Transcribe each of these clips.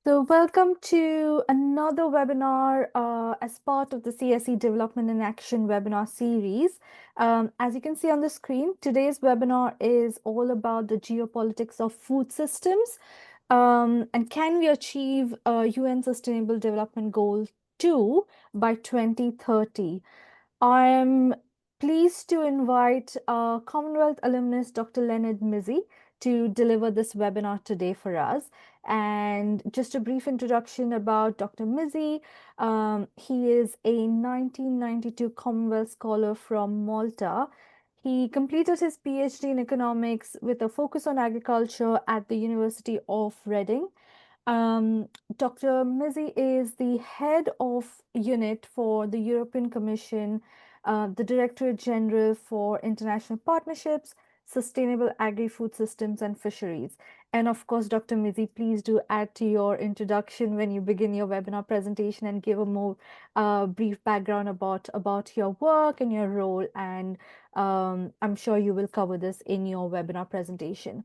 So, welcome to another webinar as part of the CSE Development in Action webinar series. As you can see on the screen, today's webinar is all about the geopolitics of food systems and can we achieve UN Sustainable Development Goal 2 by 2030. I'm pleased to invite Commonwealth alumnus Dr. Leonard Mizzi to deliver this webinar today for us. And just a brief introduction about Dr. Mizzi. He is a 1992 Commonwealth Scholar from Malta. He completed his PhD in economics with a focus on agriculture at the University of Reading. Dr. Mizzi is the head of unit for the European Commission, the Directorate General for International Partnerships, Sustainable Agri-Food Systems and Fisheries. And of course, Dr. Mizzi, please do add to your introduction when you begin your webinar presentation and give a more brief background about your work and your role. And I'm sure you will cover this in your webinar presentation.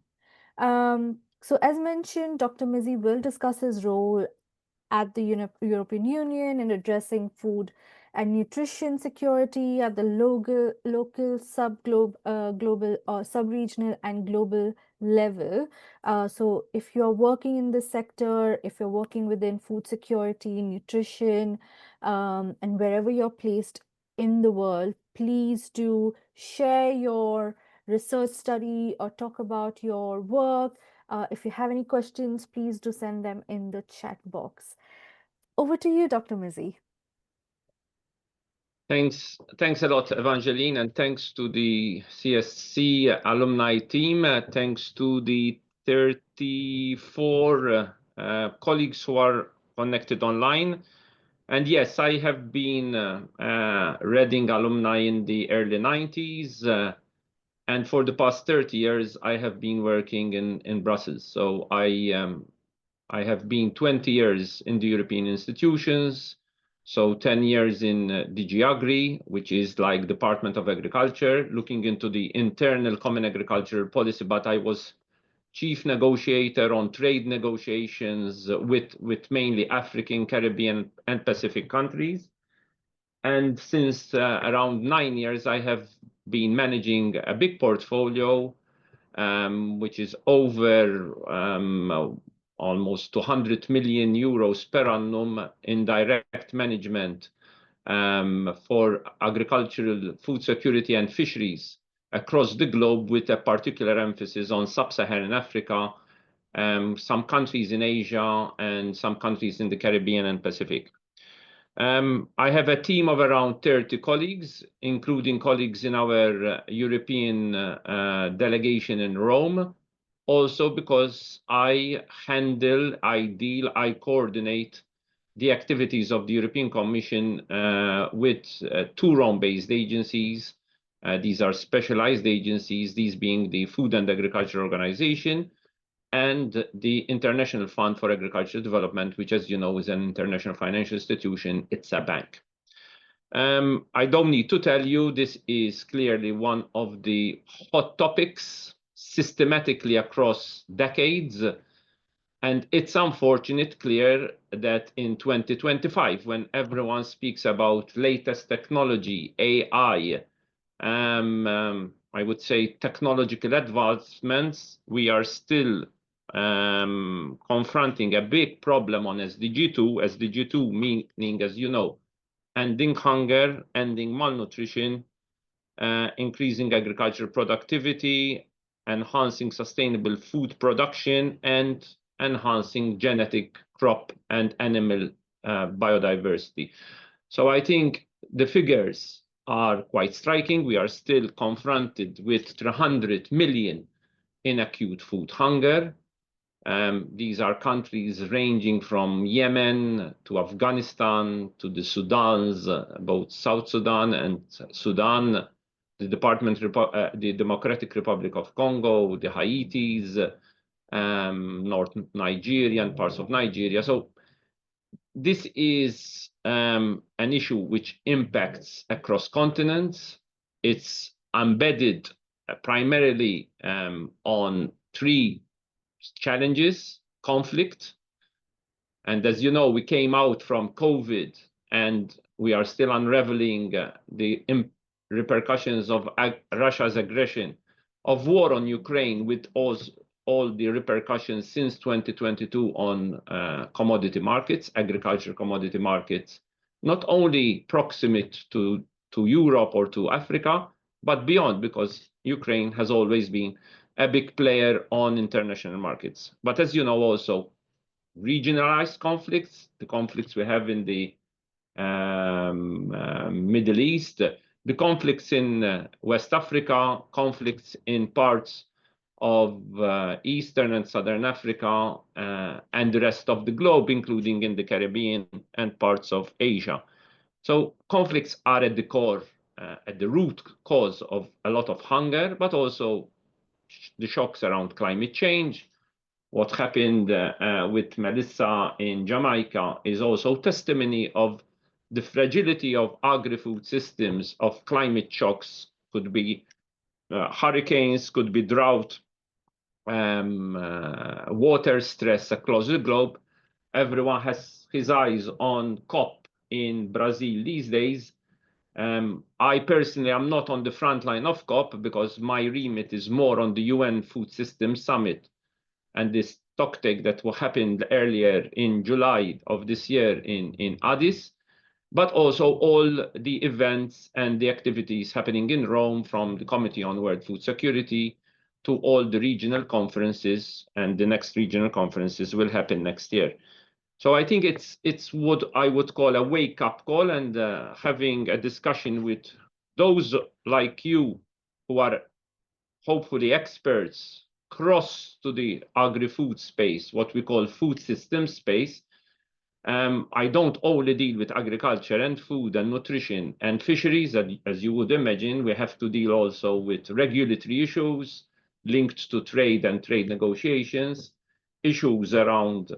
So as mentioned, Dr. Mizzi will discuss his role at the European Union in addressing food and nutrition security at the local, global, or sub-regional and global level. So if you're working in this sector, if you're working within food security, nutrition, and wherever you're placed in the world, please do share your research study or talk about your work. If you have any questions, please do send them in the chat box. Over to you, Dr. Mizzi. Thanks a lot, Evangeline, and thanks to the CSC alumni team. Thanks to the 34 colleagues who are connected online. And yes, I have been Reading alumni in the early 90s. And for the past 30 years, I have been working in Brussels. So I have been 20 years in the European institutions. So 10 years in DG Agri, which is like Department of Agriculture, looking into the internal common agricultural policy, but I was chief negotiator on trade negotiations with mainly African, Caribbean, and Pacific countries. And since around 9 years, I have been managing a big portfolio, which is over almost 200 million euros per annum in direct management for agricultural, food security, and fisheries across the globe, with a particular emphasis on sub-Saharan Africa, some countries in Asia, and some countries in the Caribbean and Pacific. I have a team of around 30 colleagues, including colleagues in our European delegation in Rome, also because I coordinate the activities of the European Commission with two Rome-based agencies. These are specialized agencies, these being the Food and Agriculture Organization and the International Fund for Agricultural Development, which, as you know, is an international financial institution. It's a bank. I don't need to tell you, this is clearly one of the hot topics systematically across decades. And it's unfortunate, clear, that in 2025, when everyone speaks about latest technology, AI, I would say technological advancements, we are still confronting a big problem on SDG2. SDG2 meaning, as you know, ending hunger, ending malnutrition, increasing agricultural productivity, enhancing sustainable food production, and enhancing genetic, crop, and animal biodiversity. So I think the figures are quite striking. We are still confronted with 300 million in acute food hunger. These are countries ranging from Yemen to Afghanistan to the Sudans, both South Sudan and Sudan, the Democratic Republic of Congo, the Haitis, North Nigeria and parts of Nigeria. So this is an issue which impacts across continents. It's embedded primarily on three challenges: conflict, And as you know, we came out from COVID and we are still unraveling the repercussions of Russia's aggression, of war on Ukraine, with all the repercussions since 2022 on commodity markets, agriculture commodity markets, not only proximate to Europe or to Africa, but beyond, because Ukraine has always been a big player on international markets. But as you know, also regionalized conflicts, the conflicts we have in the Middle East, the conflicts in West Africa, conflicts in parts of Eastern and Southern Africa, and the rest of the globe, including in the Caribbean and parts of Asia. So conflicts are at the core, at the root cause of a lot of hunger, but also the shocks around climate change. What happened with Melissa in Jamaica is also testimony of the fragility of agri-food systems, of climate shocks. Could be hurricanes, could be drought, water stress across the globe. Everyone has his eyes on COP in Brazil these days. I personally am not on the front line of COP because my remit is more on the UN Food Systems Summit and this stocktake that happened earlier in July of this year in Addis, but also all the events and the activities happening in Rome, from the Committee on World Food Security to all the regional conferences, and the next regional conferences will happen next year. So I think it's what I would call a wake-up call, and having a discussion with those like you who are hopefully experts cross to the agri-food space, what we call food system space. I don't only deal with agriculture and food and nutrition and fisheries, as you would imagine. We have to deal also with regulatory issues linked to trade and trade negotiations, issues around,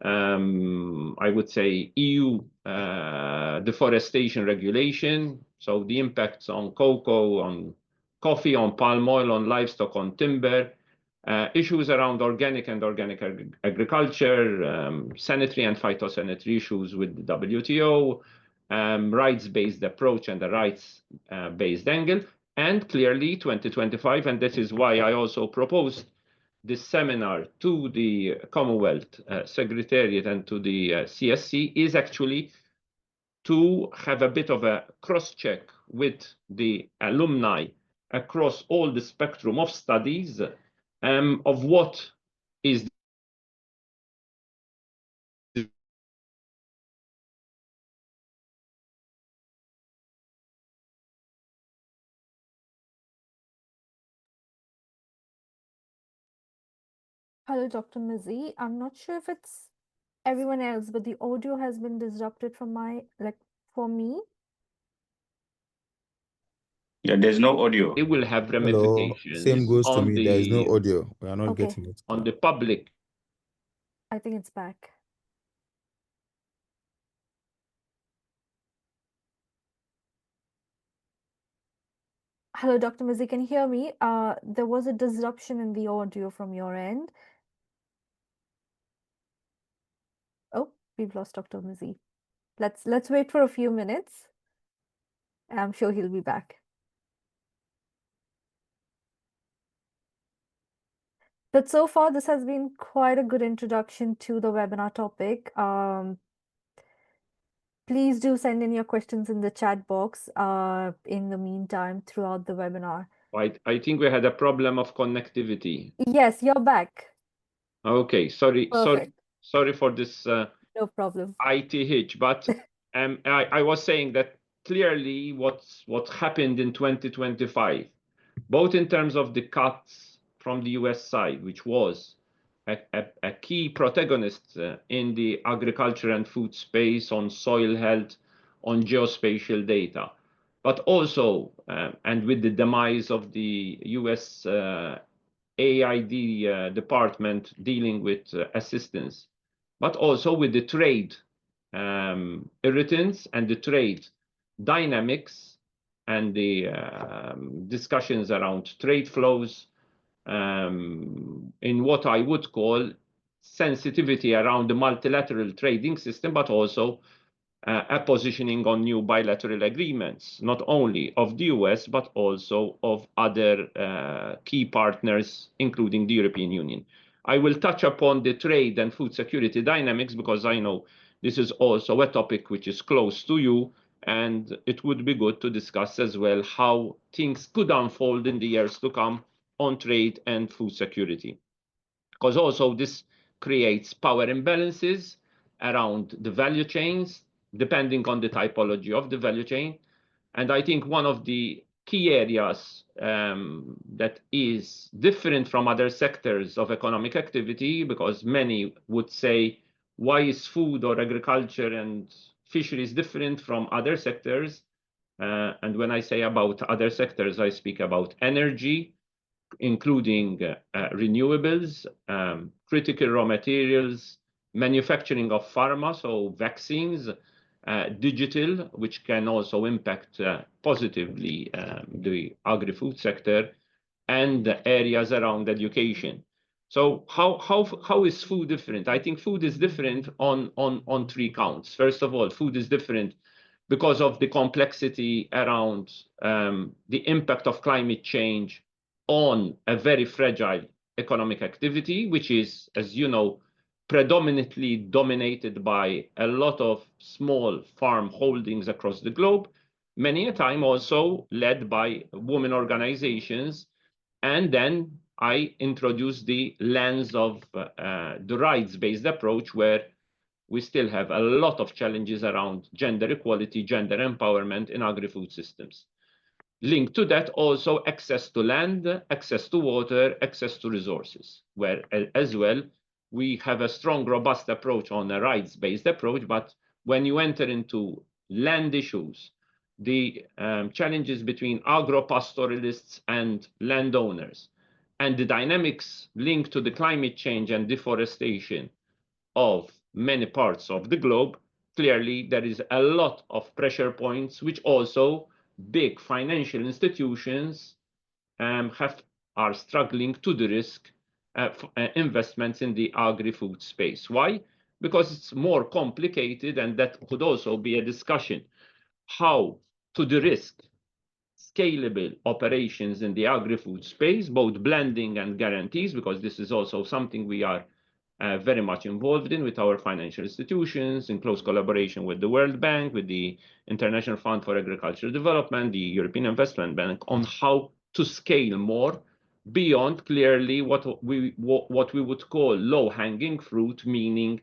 I would say, EU deforestation regulation, so the impacts on cocoa, on coffee, on palm oil, on livestock, on timber, issues around organic and organic agriculture, sanitary and phytosanitary issues with the WTO, rights-based approach and the rights-based angle, and clearly 2025, and this is why I also proposed this seminar to the Commonwealth Secretariat and to the CSC, is actually to have a bit of a cross-check with the alumni across all the spectrum of studies, of what is Hello, Dr. Mizzi. I'm not sure if it's everyone else, but the audio has been disrupted from for me. Yeah, there's no audio. it will have Hello, same ramifications goes to me. There is no audio. We are not Okay, getting it. on the public. I think it's back. Hello, Dr. Mizzi, can you hear me? There was a disruption in the audio from your end. Oh, we've lost Dr. Mizzi. Let's wait for a few minutes. I'm sure he'll be back. But so far, this has been quite a good introduction to the webinar topic. Please do send in your questions in the chat box in the meantime throughout the webinar. I think we had a problem of connectivity. Yes, you're back. Okay, sorry for this no problem. IT hitch, but I was saying that clearly what happened in 2025, both in terms of the cuts from the US side, which was a key protagonist in the agriculture and food space, on soil health, on geospatial data, but also, and with the demise of the US AID department dealing with assistance, but also with the trade irritants and the trade dynamics and the discussions around trade flows, in what I would call sensitivity around the multilateral trading system, but also a positioning on new bilateral agreements, not only of the US, but also of other key partners, including the European Union. I will touch upon the trade and food security dynamics because I know this is also a topic which is close to you, and it would be good to discuss as well how things could unfold in the years to come on trade and food security. Because also this creates power imbalances around the value chains, depending on the typology of the value chain. And I think one of the key areas that is different from other sectors of economic activity, because many would say, why is food or agriculture and fisheries different from other sectors? And when I say about other sectors, I speak about energy, including renewables, critical raw materials, manufacturing of pharma, so vaccines, digital, which can also impact positively the agri-food sector, and areas around education. So how is food different? I think food is different on three counts. First of all, food is different because of the complexity around the impact of climate change on a very fragile economic activity, which is, as you know, predominantly dominated by a lot of small farm holdings across the globe, many a time also led by women organizations. And then I introduced the lens of the rights-based approach, where we still have a lot of challenges around gender equality, gender empowerment in agri-food systems. Linked to that also access to land, access to water, access to resources, where as well we have a strong, robust approach on a rights-based approach. But when you enter into land issues, the challenges between agro-pastoralists and landowners, and the dynamics linked to the climate change and deforestation of many parts of the globe, clearly there is a lot of pressure points, which also big financial institutions are struggling to de-risk investments in the agri-food space. Why? Because it's more complicated, and that could also be a discussion how to de-risk scalable operations in the agri-food space, both blending and guarantees, because this is also something we are very much involved in with our financial institutions, in close collaboration with the World Bank, with the International Fund for Agricultural Development, the European Investment Bank, on how to scale more beyond clearly what we would call low-hanging fruit, meaning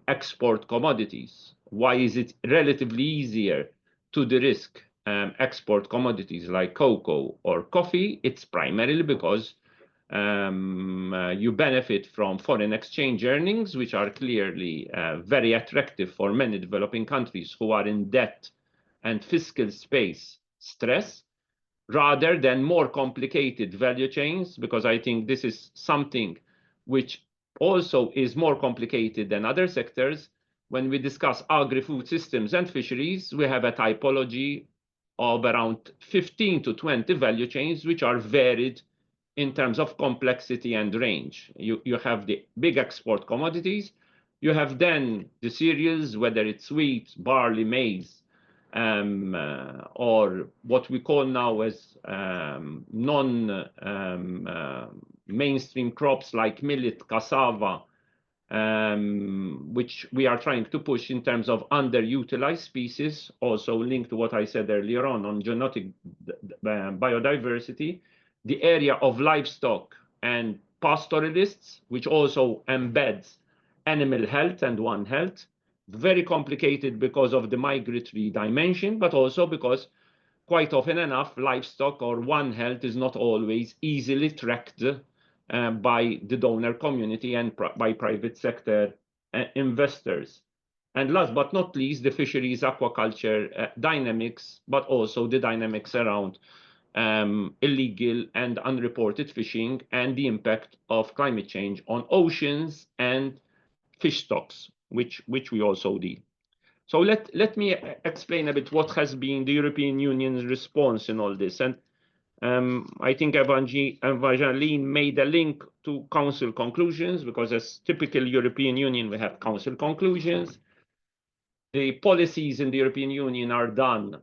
export commodities. Why is it relatively easier to de-risk export commodities like cocoa or coffee? It's primarily because you benefit from foreign exchange earnings, which are clearly very attractive for many developing countries who are in debt and fiscal space stress, rather than more complicated value chains, because I think this is something which also is more complicated than other sectors. When we discuss agri-food systems and fisheries, we have a typology of around 15 to 20 value chains, which are varied in terms of complexity and range. You have the big export commodities. You have then the cereals, whether it's wheat, barley, maize, or what we call now as non-mainstream crops like millet, cassava, which we are trying to push in terms of underutilized species, also linked to what I said earlier on genetic biodiversity, the area of livestock and pastoralists, which also embeds animal health and One Health. Very complicated because of the migratory dimension, but also because quite often enough, livestock or One Health is not always easily tracked by the donor community and by private sector investors. And last but not least, the fisheries aquaculture dynamics, but also the dynamics around illegal and unreported fishing and the impact of climate change on oceans and fish stocks, which we also deal. So let me explain a bit what has been the European Union's response in all this. And I think Evangeline made a link to Council conclusions, because as typical European Union, we have Council conclusions. The policies in the European Union are done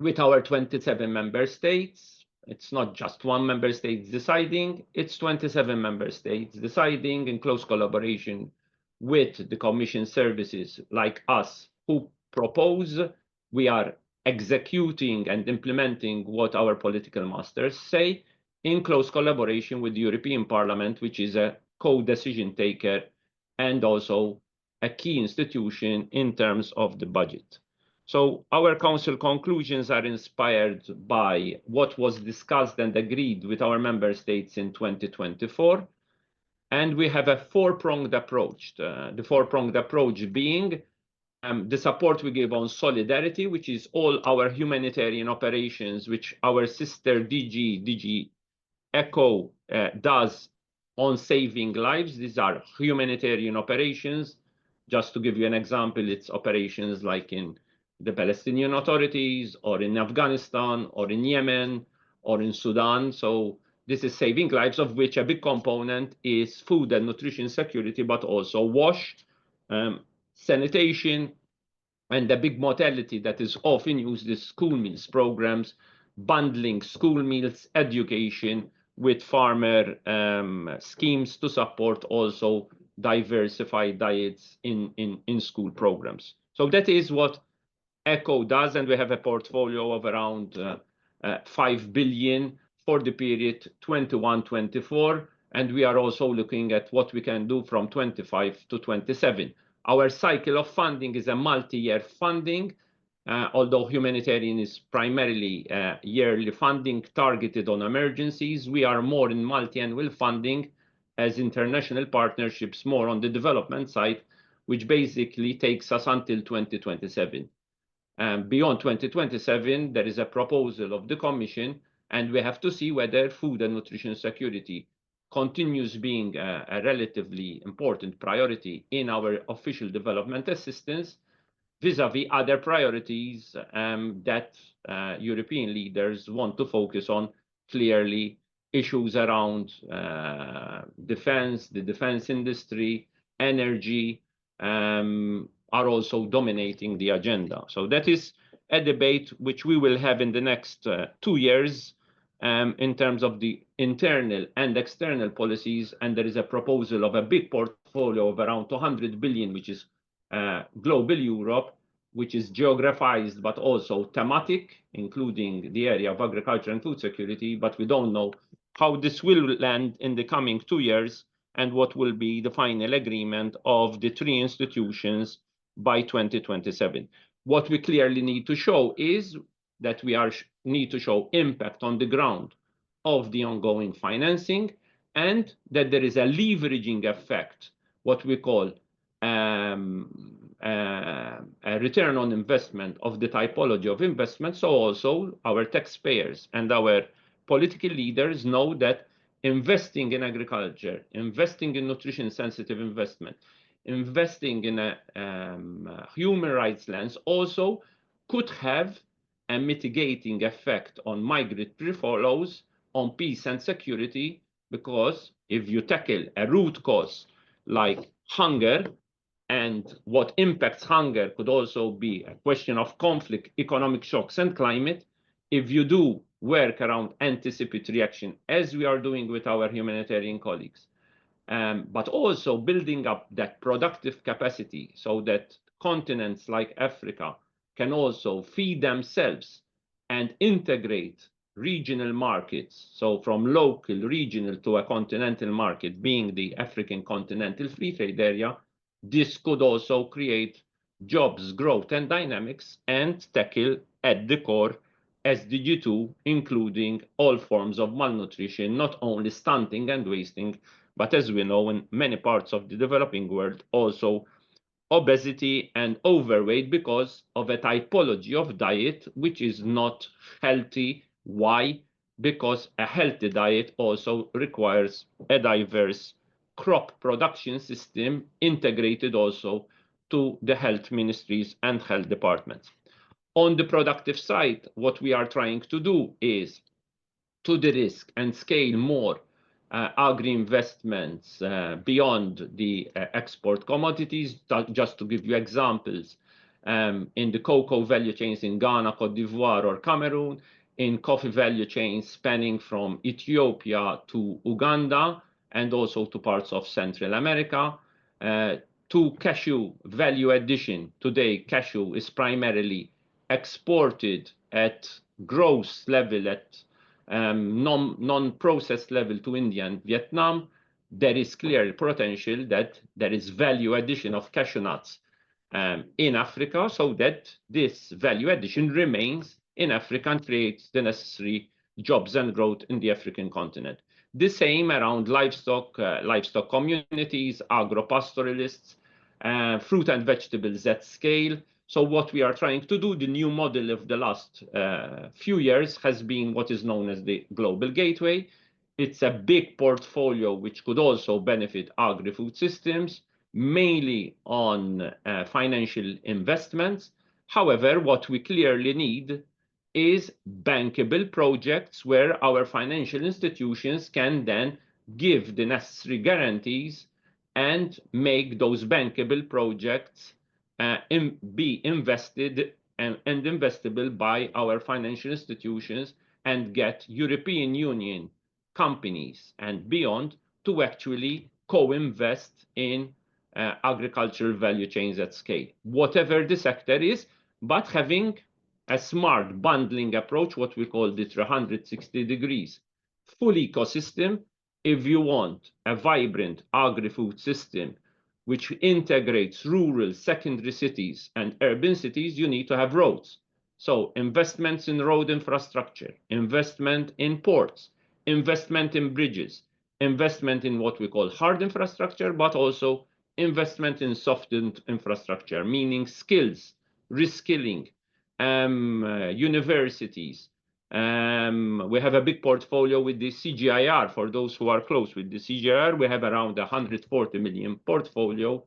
with our 27 member states. It's not just one member state deciding, it's 27 member states deciding in close collaboration with the Commission services like us who propose. We are executing and implementing what our political masters say in close collaboration with the European Parliament, which is a co-decision taker and also a key institution in terms of the budget. So our Council conclusions are inspired by what was discussed and agreed with our member states in 2024. And we have a four-pronged approach. The four-pronged approach being the support we give on solidarity, which is all our humanitarian operations, which our sister DG ECHO does on saving lives. These are humanitarian operations. Just to give you an example, it's operations like in the Palestinian authorities, or in Afghanistan, or in Yemen, or in Sudan. So this is saving lives, of which a big component is food and nutrition security, but also wash, sanitation, and the big modality that is often used is school meals programs, bundling school meals education with farmer schemes to support also diversified diets in school programs. So that is what ECHO does, and we have a portfolio of around 5 billion for the period 21-24, and we are also looking at what we can do from 25 to 27. Our cycle of funding is a multi-year funding, although humanitarian is primarily yearly funding targeted on emergencies. We are more in multi-annual funding as international partnerships, more on the development side, which basically takes us until 2027. Beyond 2027, there is a proposal of the Commission, and we have to see whether food and nutrition security continues being a relatively important priority in our official development assistance vis-à-vis other priorities that European leaders want to focus on. Clearly, issues around defense, the defense industry, energy are also dominating the agenda. So that is a debate which we will have in the next 2 years in terms of the internal and external policies, and there is a proposal of a big portfolio of around 200 billion, which is global Europe, which is geographized but also thematic, including the area of agriculture and food security. But we don't know how this will land in the coming 2 years and what will be the final agreement of the three institutions by 2027. What we clearly need to show is that we need to show impact on the ground of the ongoing financing, and that there is a leveraging effect, what we call a return on investment of the typology of investment. So also our taxpayers and our political leaders know that investing in agriculture, investing in nutrition sensitive investment, investing in a human rights lens also could have a mitigating effect on migratory flows, on peace and security, because if you tackle a root cause like hunger, and what impacts hunger could also be a question of conflict, economic shocks, and climate. If you do work around anticipatory reaction, as we are doing with our humanitarian colleagues, but also building up that productive capacity so that continents like Africa can also feed themselves and integrate regional markets. So from local, regional to a continental market, being the African continental free trade area, this could also create jobs, growth, and dynamics, and tackle at the core SDG 2, including all forms of malnutrition, not only stunting and wasting, but as we know, in many parts of the developing world, also obesity and overweight because of a typology of diet which is not healthy. Why? Because a healthy diet also requires a diverse crop production system integrated also to the health ministries and health departments. On the productive side, what we are trying to do is to the risk and scale more agri-investments beyond the export commodities. Just to give you examples, in the cocoa value chains in Ghana, Cote d'Ivoire, or Cameroon, in coffee value chains spanning from Ethiopia to Uganda, and also to parts of Central America, to cashew value addition. Today, cashew is primarily exported at gross level, at non-processed level to India and Vietnam. There is clear potential that there is value addition of cashew nuts in Africa, so that this value addition remains in Africa and creates the necessary jobs and growth in the African continent. The same around livestock communities, agro-pastoralists, fruit and vegetables at scale. So what we are trying to do, the new model of the last few years has been what is known as the Global Gateway. It's a big portfolio which could also benefit agri-food systems, mainly on financial investments. However, what we clearly need is bankable projects where our financial institutions can then give the necessary guarantees and make those bankable projects be invested and investable by our financial institutions, and get European Union companies and beyond to actually co-invest in agricultural value chains at scale, whatever the sector is, but having a smart bundling approach, what we call the 360 degrees full ecosystem. If you want a vibrant agri-food system which integrates rural secondary cities and urban cities, you need to have roads. So investments in road infrastructure, investment in ports, investment in bridges, investment in what we call hard infrastructure, but also investment in soft infrastructure, meaning skills, reskilling, universities. We have a big portfolio with the CGIR. For those who are close with the CGIR, we have around 140 million portfolio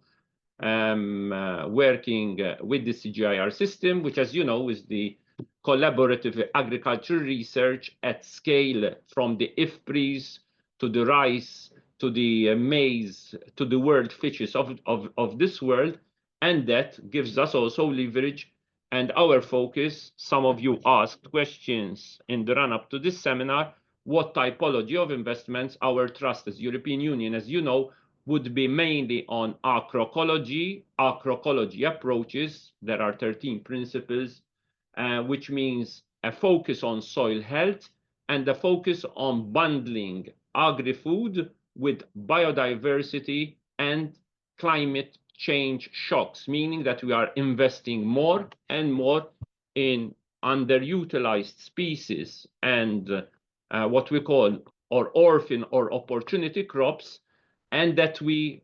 working with the CGIR system, which, as you know, is the collaborative agriculture research at scale, from the IFPRIs to the rice, to the maize, to the world fishes of this world. And that gives us also leverage. And our focus, some of you asked questions in the run-up to this seminar, what typology of investments. Our trust as European Union, as you know, would be mainly on agroecology approaches. There are 13 principles, which means a focus on soil health and a focus on bundling agri-food with biodiversity and climate change shocks, meaning that we are investing more and more in underutilized species and what we call or orphan or opportunity crops, and that we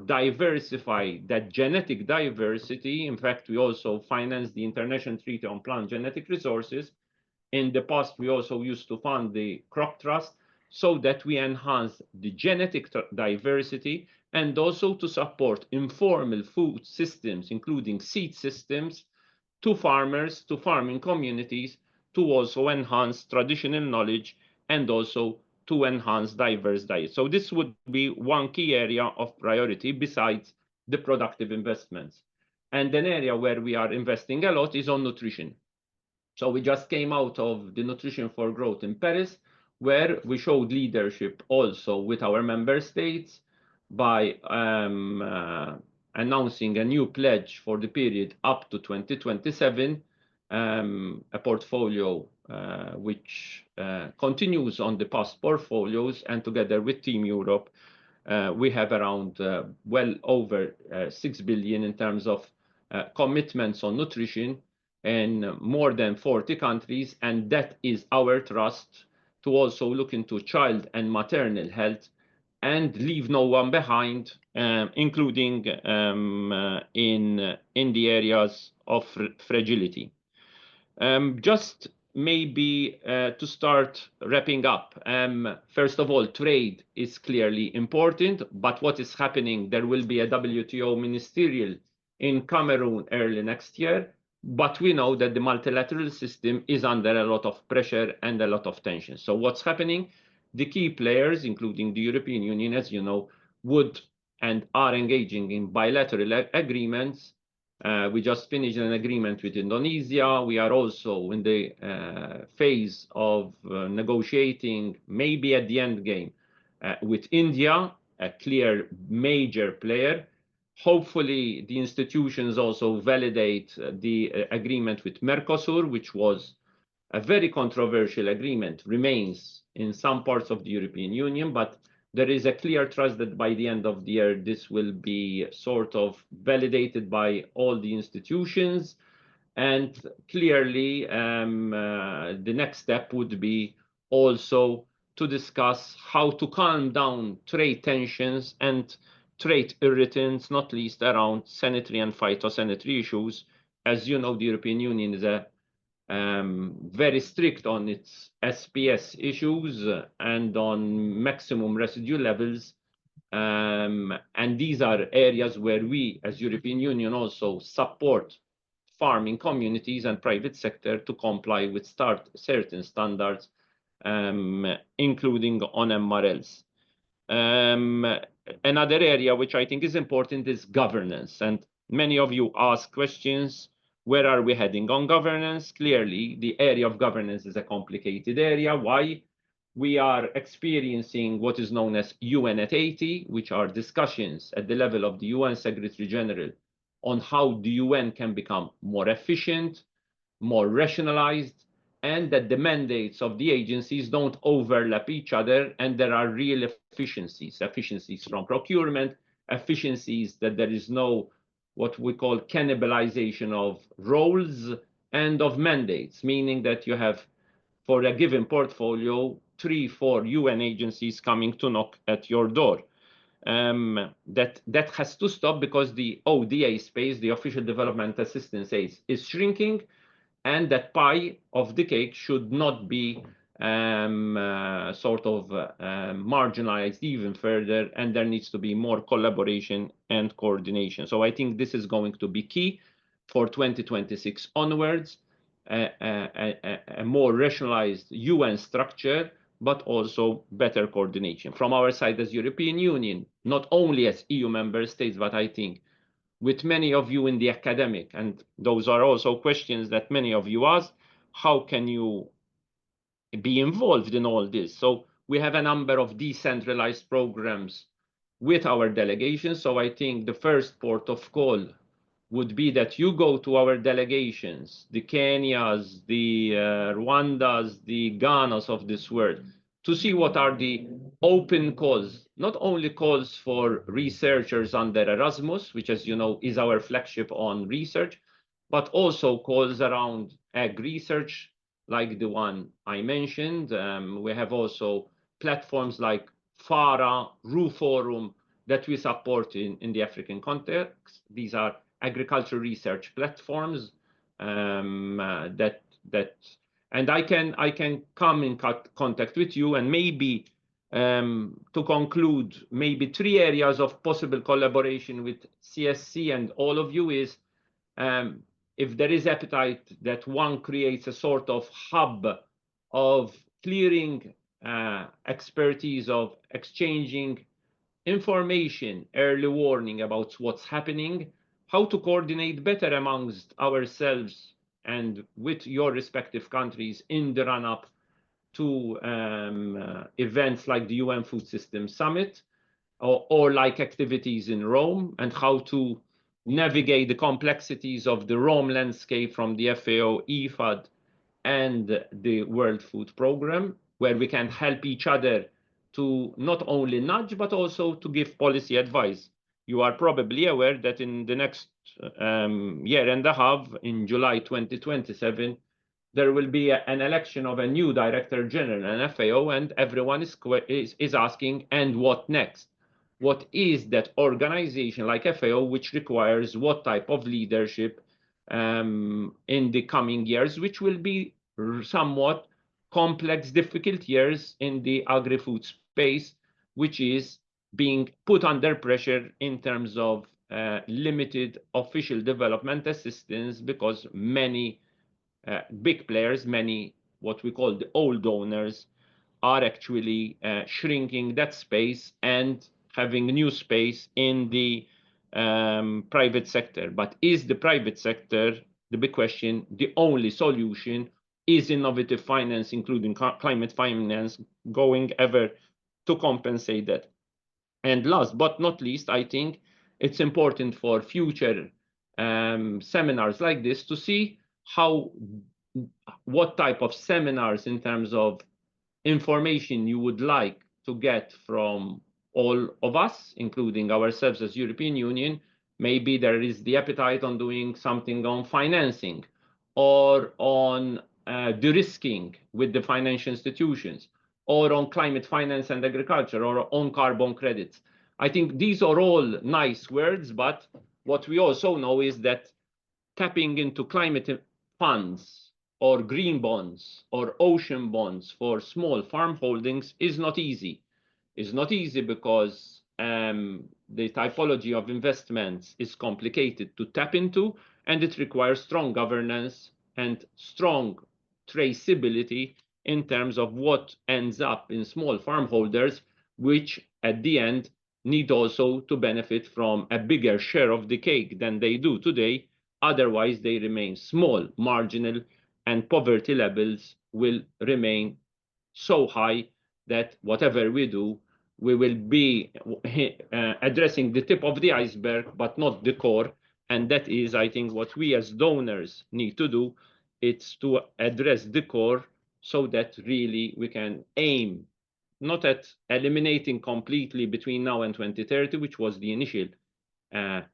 diversify that genetic diversity. In fact, we also finance the International Treaty on Plant Genetic Resources. In the past, we also used to fund the Crop Trust, so that we enhance the genetic diversity, and also to support informal food systems, including seed systems, to farmers, to farming communities, to also enhance traditional knowledge and also to enhance diverse diets. So this would be one key area of priority besides the productive investments. And an area where we are investing a lot is on nutrition. So we just came out of the Nutrition for Growth in Paris, where we showed leadership also with our member states by announcing a new pledge for the period up to 2027, a portfolio which continues on the past portfolios, and together with Team Europe, we have around well over 6 billion in terms of commitments on nutrition in more than 40 countries, and that is our trust to also look into child and maternal health and leave no one behind, including in the areas of fragility. Just maybe to start wrapping up, first of all, trade is clearly important, but what is happening, there will be a WTO ministerial in Cameroon early next year, But we know that the multilateral system is under a lot of pressure and a lot of tension. So what's happening? The key players, including the European Union, as you know, would and are engaging in bilateral agreements. We just finished an agreement with Indonesia. We are also in the phase of negotiating, maybe at the end game, with India, a clear major player. Hopefully, the institutions also validate the agreement with Mercosur, which was a very controversial agreement, remains in some parts of the European Union, but there is a clear trust that by the end of the year, this will be sort of validated by all the institutions. And clearly, the next step would be also to discuss how to calm down trade tensions and trade irritants, not least around sanitary and phytosanitary issues. As you know, the European Union is very strict on its SPS issues and on maximum residue levels. And these are areas where we, as European Union, also support farming communities and private sector to comply with certain standards, including on MRLs. Another area which I think is important is governance. And many of you ask questions, where are we heading on governance? Clearly, the area of governance is a complicated area. Why? We are experiencing what is known as UN at 80, which are discussions at the level of the UN Secretary General on how the UN can become more efficient, more rationalized, and that the mandates of the agencies don't overlap each other, and there are real efficiencies from procurement, efficiencies that there is no what we call cannibalization of roles and of mandates, meaning that you have, for a given portfolio, 3, 4 UN agencies coming to knock at your door. That has to stop because the ODA space, the official development assistance aid, is shrinking, and that pie of the cake should not be marginalized even further, and there needs to be more collaboration and coordination. So I think this is going to be key for 2026 onwards, a more rationalized UN structure, but also better coordination. From our side as European Union, not only as EU member states, but I think with many of you in the academic, and those are also questions that many of you ask, how can you be involved in all this? So we have a number of decentralized programs with our delegations. So I think the first port of call would be that you go to our delegations, the Kenyas, the Rwandas, the Ghanas of this world, to see what are the open calls, not only calls for researchers under Erasmus, which, as you know, is our flagship on research, but also calls around ag research, like the one I mentioned. We have also platforms like FARA, RU Forum, that we support in the African context. These are agriculture research platforms and I can come in contact with you, and maybe to conclude, maybe 3 areas of possible collaboration with CSC and all of you is if there is appetite that one creates a sort of hub of clearing expertise, of exchanging information, early warning about what's happening, how to coordinate better amongst ourselves and with your respective countries in the run-up to events like the UN Food System Summit or like activities in Rome, and how to navigate the complexities of the Rome landscape from the FAO, IFAD, and the World Food Programme, where we can help each other to not only nudge, but also to give policy advice. You are probably aware that in the next year and a half, in July 2027, there will be an election of a new Director General and FAO, and everyone is asking, and what next? What is that organization like FAO, which requires what type of leadership in the coming years, which will be somewhat complex, difficult years in the agri-food space, which is being put under pressure in terms of limited official development assistance because many big players, many what we call the old donors, are actually shrinking that space and having new space in the private sector. But is the private sector, the big question, the only solution? Is innovative finance, including climate finance, going ever to compensate that? And last but not least, I think it's important for future seminars like this to see what type of seminars in terms of information you would like to get from all of us, including ourselves as European Union. Maybe there is the appetite on doing something on financing or on de-risking with the financial institutions, or on climate finance and agriculture, or on carbon credits. I think these are all nice words, but what we also know is that tapping into climate funds or green bonds or ocean bonds for small farm holdings is not easy. It's not easy because the typology of investments is complicated to tap into, and it requires strong governance and strong traceability in terms of what ends up in small farm holders, which at the end need also to benefit from a bigger share of the cake than they do today. Otherwise, they remain small, marginal, and poverty levels will remain so high that whatever we do, we will be addressing the tip of the iceberg, but not the core. And that is, I think, what we as donors need to do. It's to address the core so that really we can aim not at eliminating completely between now and 2030, which was the initial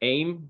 aim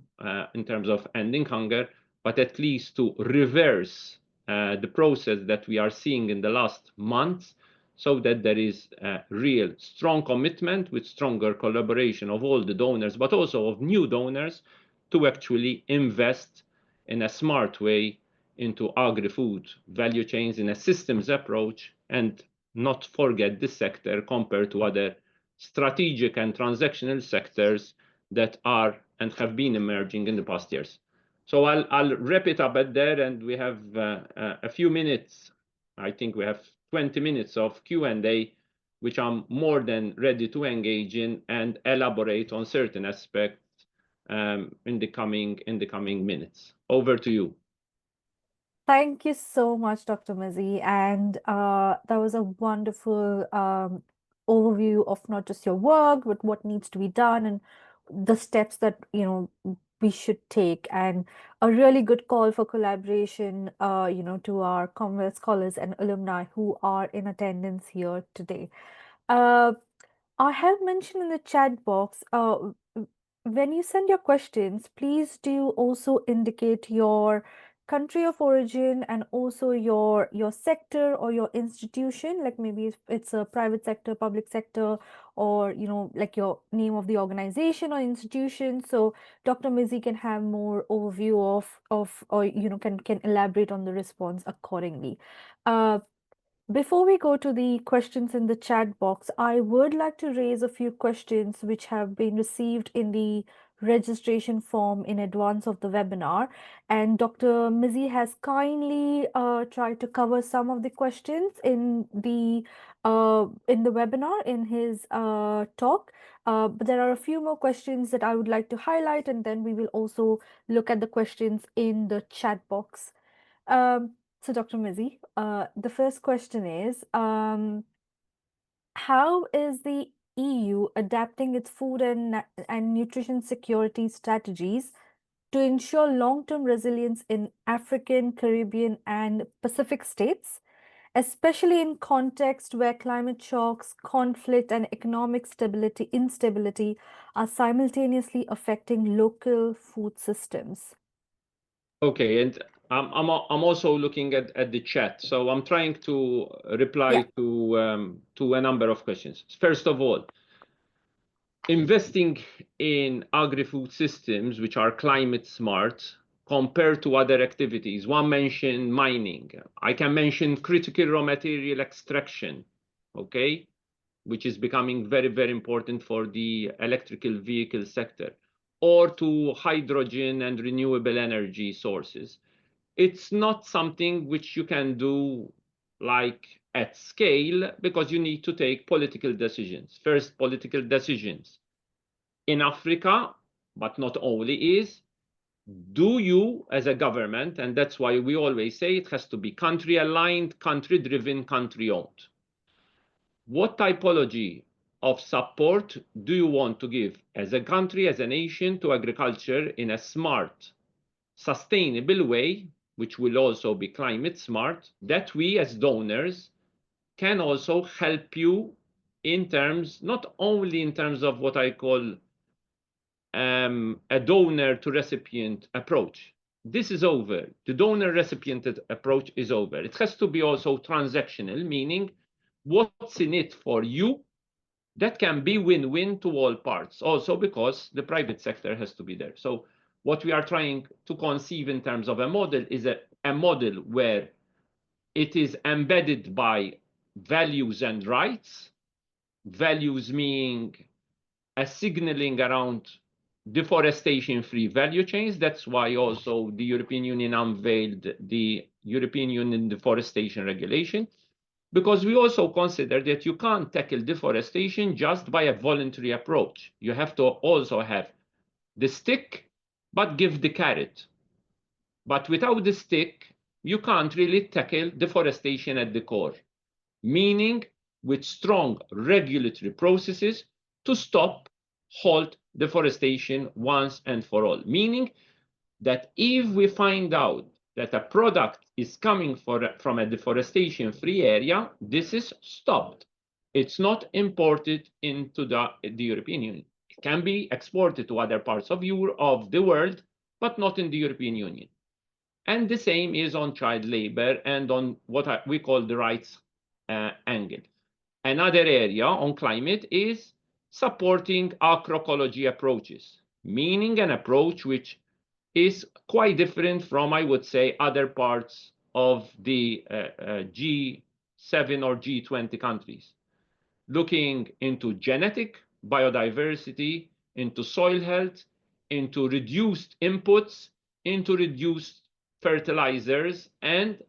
in terms of ending hunger, but at least to reverse the process that we are seeing in the last months, so that there is a real strong commitment with stronger collaboration of all the donors, but also of new donors, to actually invest in a smart way into agri-food value chains in a systems approach, and not forget this sector compared to other strategic and transactional sectors that are and have been emerging in the past years. So I'll wrap it up at there, and we have a few minutes. I think we have 20 minutes of Q&A, which I'm more than ready to engage in and elaborate on certain aspects in the coming minutes. Over to you. Thank you so much, Dr. Mizzi. And that was a wonderful overview of not just your work, but what needs to be done and the steps that, we should take, and a really good call for collaboration, to our Commonwealth scholars and alumni who are in attendance here today. I have mentioned in the chat box, when you send your questions, please do also indicate your country of origin and also your sector or your institution, like maybe if it's a private sector, public sector, or like your name of the organization or institution, so Dr. Mizzi can have more overview of or can elaborate on the response accordingly. Before we go to the questions in the chat box, I would like to raise a few questions which have been received in the registration form in advance of the webinar. And Dr. Mizzi has kindly tried to cover some of the questions in the webinar in his talk. But there are a few more questions that I would like to highlight, and then we will also look at the questions in the chat box. So, Dr. Mizzi, the first question is, how is the EU adapting its food and nutrition security strategies to ensure long-term resilience in African, Caribbean, and Pacific states, especially in context where climate shocks, conflict, and economic instability are simultaneously affecting local food systems? Okay, and I'm also looking at the chat, so I'm trying to reply to a number of questions. First of all, investing in agri-food systems which are climate smart compared to other activities. One mentioned mining. I can mention critical raw material extraction, okay, which is becoming very, very important for the electrical vehicle sector. or to hydrogen and renewable energy sources. It's not something which you can do like at scale, because you need to take political decisions. First, political decisions in Africa, but not only, is do you as a government, and that's why we always say it has to be country aligned, country driven, country owned. What typology of support do you want to give as a country, as a nation, to agriculture in a smart, sustainable way, which will also be climate smart, that we as donors can also help you in terms, not only in terms of what I call a donor to recipient approach. This is over. The donor recipient approach is over. It has to be also transactional, meaning what's in it for you. That can be win-win to all parts, also because the private sector has to be there. So what we are trying to conceive in terms of a model is a model where it is embedded by values and rights, values meaning a signaling around deforestation-free value chains. That's why also the European Union unveiled the European Union Deforestation Regulation, because we also consider that you can't tackle deforestation just by a voluntary approach. You have to also have the stick, but give the carrot. But without the stick, you can't really tackle deforestation at the core, meaning with strong regulatory processes to stop, halt deforestation once and for all. Meaning that if we find out that a product is coming from a deforestation-free area, this is stopped. It's not imported into the European Union. It can be exported to other parts of the world, but not in the European Union. And the same is on child labor and on what we call the rights angle. Another area on climate is supporting agroecology approaches, meaning an approach which is quite different from, I would say, other parts of the G7 or G20 countries, looking into genetic biodiversity, into soil health, into reduced inputs, into reduced fertilizers, and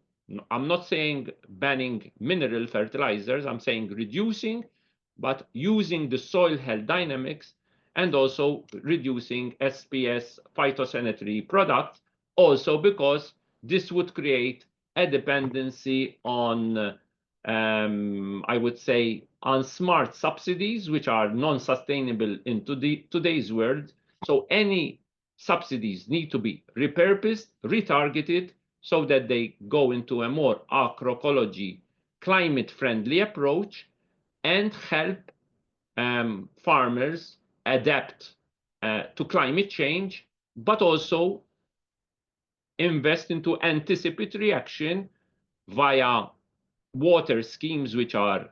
I'm not saying banning mineral fertilizers, I'm saying reducing, but using the soil health dynamics, and also reducing SPS phytosanitary products, also because this would create a dependency on, I would say, on smart subsidies, which are non-sustainable in today's world. So any subsidies need to be repurposed, retargeted, so that they go into a more agroecology, climate-friendly approach and help farmers adapt to climate change, but also invest into anticipatory action via water schemes, which are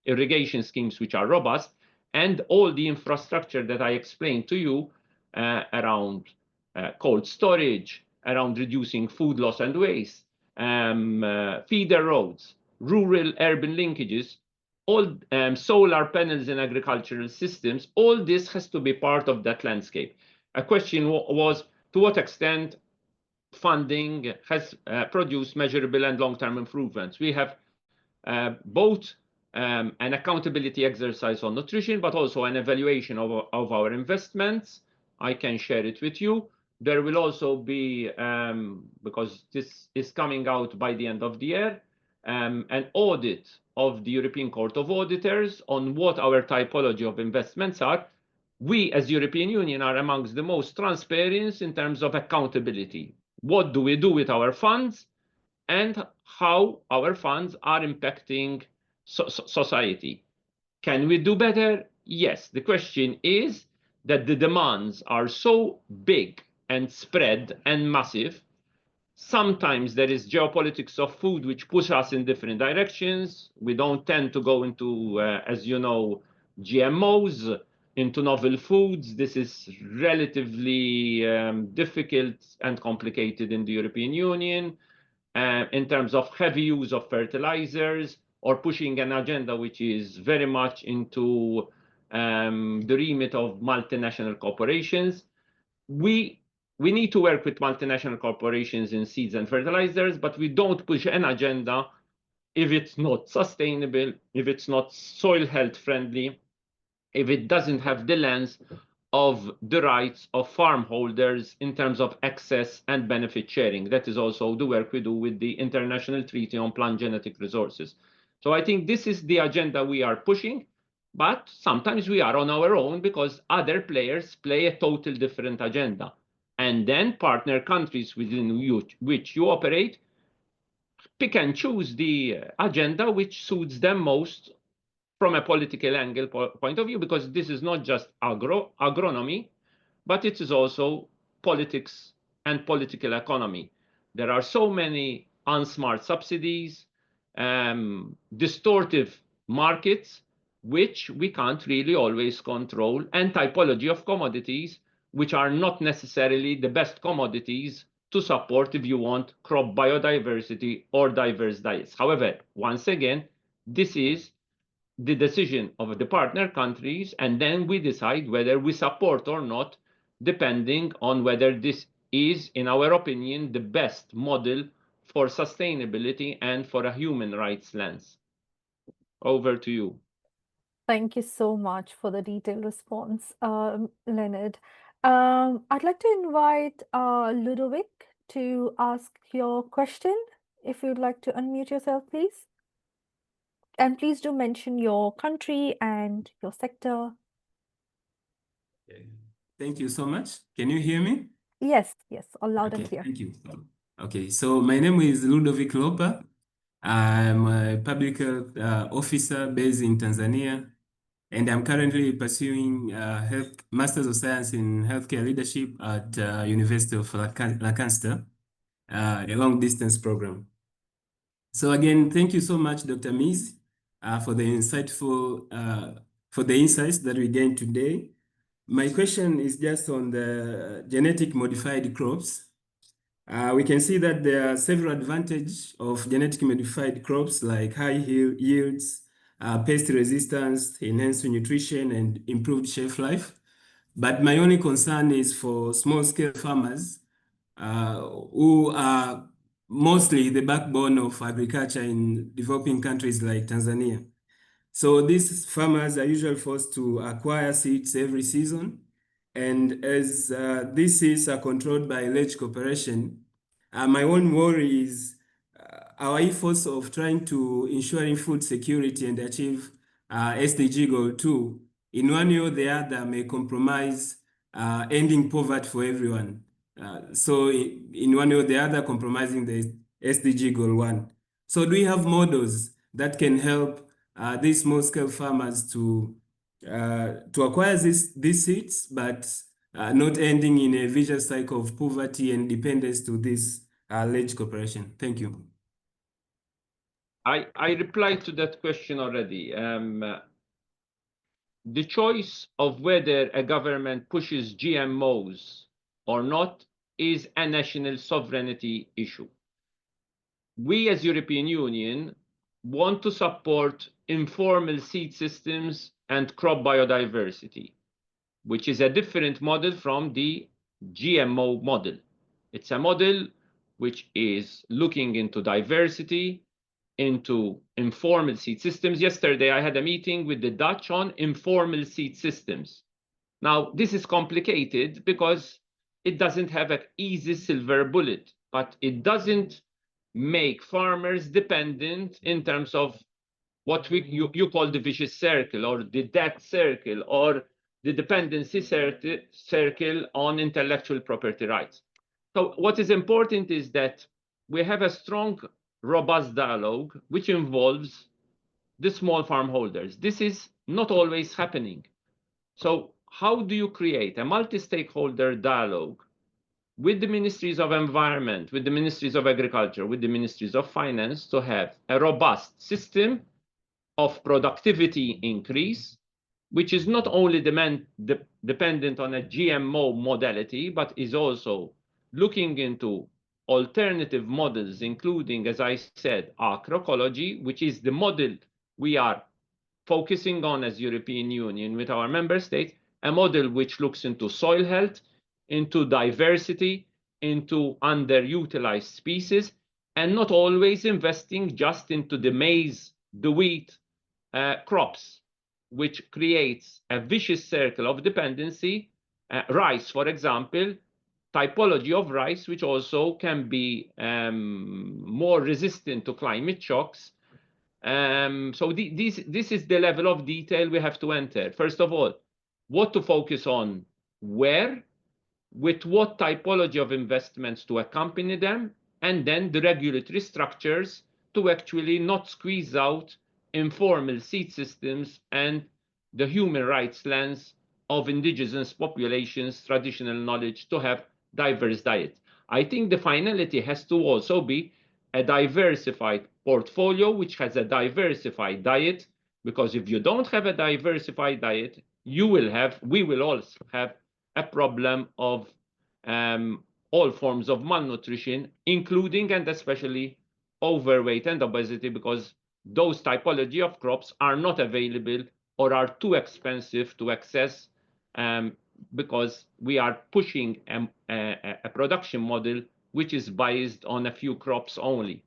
irrigation schemes, which are robust, and all the infrastructure that I explained to you around cold storage, around reducing food loss and waste, feeder roads, rural urban linkages, all solar panels in agricultural systems, all this has to be part of that landscape. A question was, to what extent funding has produced measurable and long-term improvements? We have both an accountability exercise on nutrition, but also an evaluation of our investments. I can share it with you. There will also be, because this is coming out by the end of the year, an audit of the European Court of Auditors on what our typology of investments are. We as European Union are amongst the most transparent in terms of accountability. What do we do with our funds and how our funds are impacting society? Can we do better? Yes. The question is that the demands are so big and spread and massive. Sometimes there is geopolitics of food which push us in different directions. We don't tend to go into, as you know, GMOs, into novel foods. This is relatively difficult and complicated in the European Union in terms of heavy use of fertilizers, or pushing an agenda which is very much into the remit of multinational corporations. We need to work with multinational corporations in seeds and fertilizers, but we don't push an agenda if it's not sustainable, if it's not soil health friendly, if it doesn't have the lens of the rights of farm holders in terms of access and benefit sharing. That is also the work we do with the International Treaty on Plant Genetic Resources. So I think this is the agenda we are pushing, but sometimes we are on our own because other players play a total different agenda. And then partner countries within which you operate pick and choose the agenda which suits them most from a political angle point of view, because this is not just agronomy, but it is also politics and political economy. There are so many unsmart subsidies, distortive markets, which we can't really always control, and typology of commodities, which are not necessarily the best commodities to support if you want crop biodiversity or diverse diets. However, once again, this is the decision of the partner countries, and then we decide whether we support or not, depending on whether this is, in our opinion, the best model for sustainability and for a human rights lens. Over to you. Thank you so much for the detailed response, Leonard. I'd like to invite Ludovic to ask your question. If you'd like to unmute yourself, please. And please do mention your country and your sector. Okay. Thank you so much. Can you hear me? Yes, yes, all loud and Okay, clear. thank you. Okay, so my name is Ludovic Lopa. I'm a public health officer based in Tanzania, and I'm currently pursuing Masters of Science in Healthcare Leadership at University of Lancaster, a long distance program. So again, thank you so much, Dr. Mizzi, for the insights that we gained today. My question is just on the genetic modified crops. We can see that there are several advantages of genetically modified crops like high yields, pest resistance, enhanced nutrition, and improved shelf life. But my only concern is for small-scale farmers who are mostly the backbone of agriculture in developing countries like Tanzania. So these farmers are usually forced to acquire seeds every season. And as these seeds are controlled by large corporation, my own worry is our efforts of trying to ensuring food security and achieve SDG goal 2, in one way or the other, may compromise ending poverty for everyone. So in one way or the other, compromising the SDG goal 1. So do we have models that can help these small-scale farmers to acquire these seeds, but not ending in a vicious cycle of poverty and dependence to this large corporation? Thank you. I replied to that question already. The choice of whether a government pushes GMOs or not is a national sovereignty issue. We as European Union want to support informal seed systems and crop biodiversity, which is a different model from the GMO model. It's a model which is looking into diversity, into informal seed systems. Yesterday, I had a meeting with the Dutch on informal seed systems. Now, this is complicated because it doesn't have an easy silver bullet, but it doesn't make farmers dependent in terms of what you call the vicious circle or the debt circle or the dependency circle on intellectual property rights. So what is important is that we have a strong, robust dialogue which involves the small farm holders. This is not always happening. So how do you create a multi-stakeholder dialogue with the ministries of environment, with the ministries of agriculture, with the ministries of finance to have a robust system of productivity increase, which is not only dependent on a GMO modality, but is also looking into alternative models, including, as I said, agroecology, which is the model we are focusing on, as European Union with our member states, a model which looks into soil health, into diversity, into underutilized species, and not always investing just into the maize, the wheat crops, which creates a vicious circle of dependency. Rice, for example, typology of rice, which also can be more resistant to climate shocks. So this is the level of detail we have to enter. First of all, what to focus on, where, with what typology of investments to accompany them, and then the regulatory structures to actually not squeeze out informal seed systems and the human rights lens of indigenous populations, traditional knowledge to have diverse diet. I think the finality has to also be a diversified portfolio which has a diversified diet, because if you don't have a diversified diet, we will also have a problem of all forms of malnutrition, including and especially overweight and obesity, because those typology of crops are not available or are too expensive to access, because we are pushing a production model which is based on a few crops only.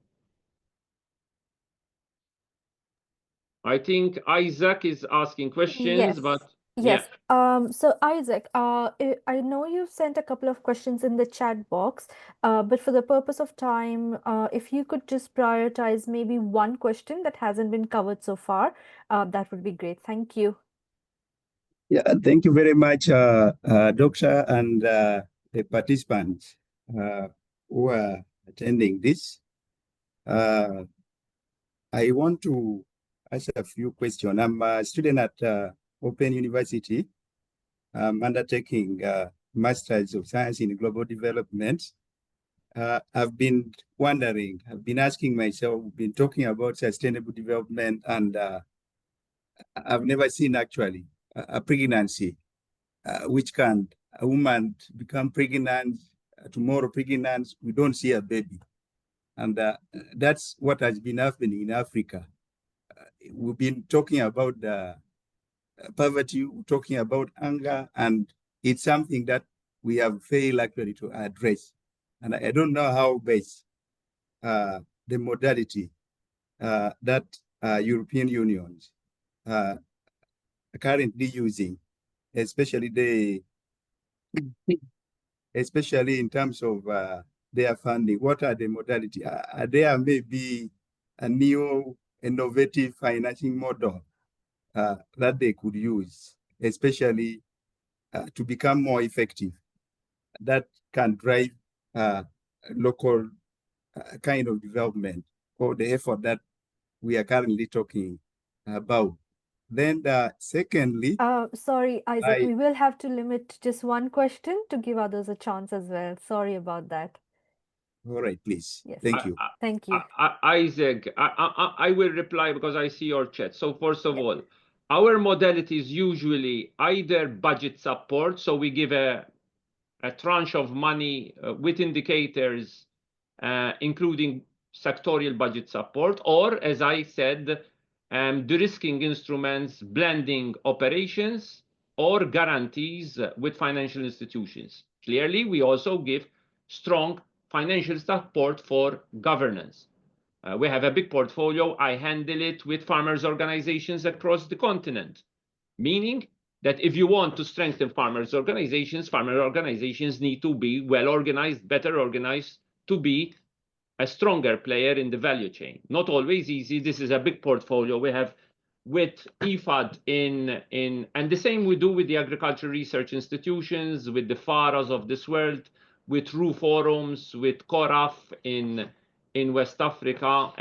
I think Isaac is asking questions, Yes. but Yes. yeah. So Isaac, I know you've sent a couple of questions in the chat box, but for the purpose of time, if you could just prioritize maybe one question that hasn't been covered so far, that would be great. Thank you. Yeah, thank you very much, Doctor, and the participants who are attending this. I want to ask a few questions. I'm a student at Open University. I'm undertaking Masters of Science in Global Development. I've been wondering, I've been asking myself, been talking about sustainable development, and I've never seen actually a pregnancy, which can a woman become pregnant, tomorrow pregnant, we don't see a baby. And that's what has been happening in Africa. We've been talking about poverty, talking about hunger, and it's something that we have failed actually to address. And I don't know how best the modality that European unions are currently using, especially in terms of their funding. What are the modality? There may be a new innovative financing model that they could use, especially to become more effective, that can drive local kind of development, or the effort that we are currently talking about. Then secondly, Sorry, Isaac, we will have to limit just one question to give others a chance as well. Sorry about that. All right, please. Yes. Thank you. Thank you. Isaac, I will reply because I see your chat. So first of all, our modality is usually either budget support, so we give a tranche of money with indicators, including sectorial budget support, or as I said, de-risking instruments, blending operations, or guarantees with financial institutions. Clearly, we also give strong financial support for governance. We have a big portfolio. I handle it with farmers' organizations across the continent, meaning that if you want to strengthen farmers' organizations need to be well organized, better organized, to be a stronger player in the value chain. Not always easy. This is a big portfolio we have with IFAD and the same we do with the agricultural research institutions, with the FARAs of this world, with RU forums, with CORAF in West Africa,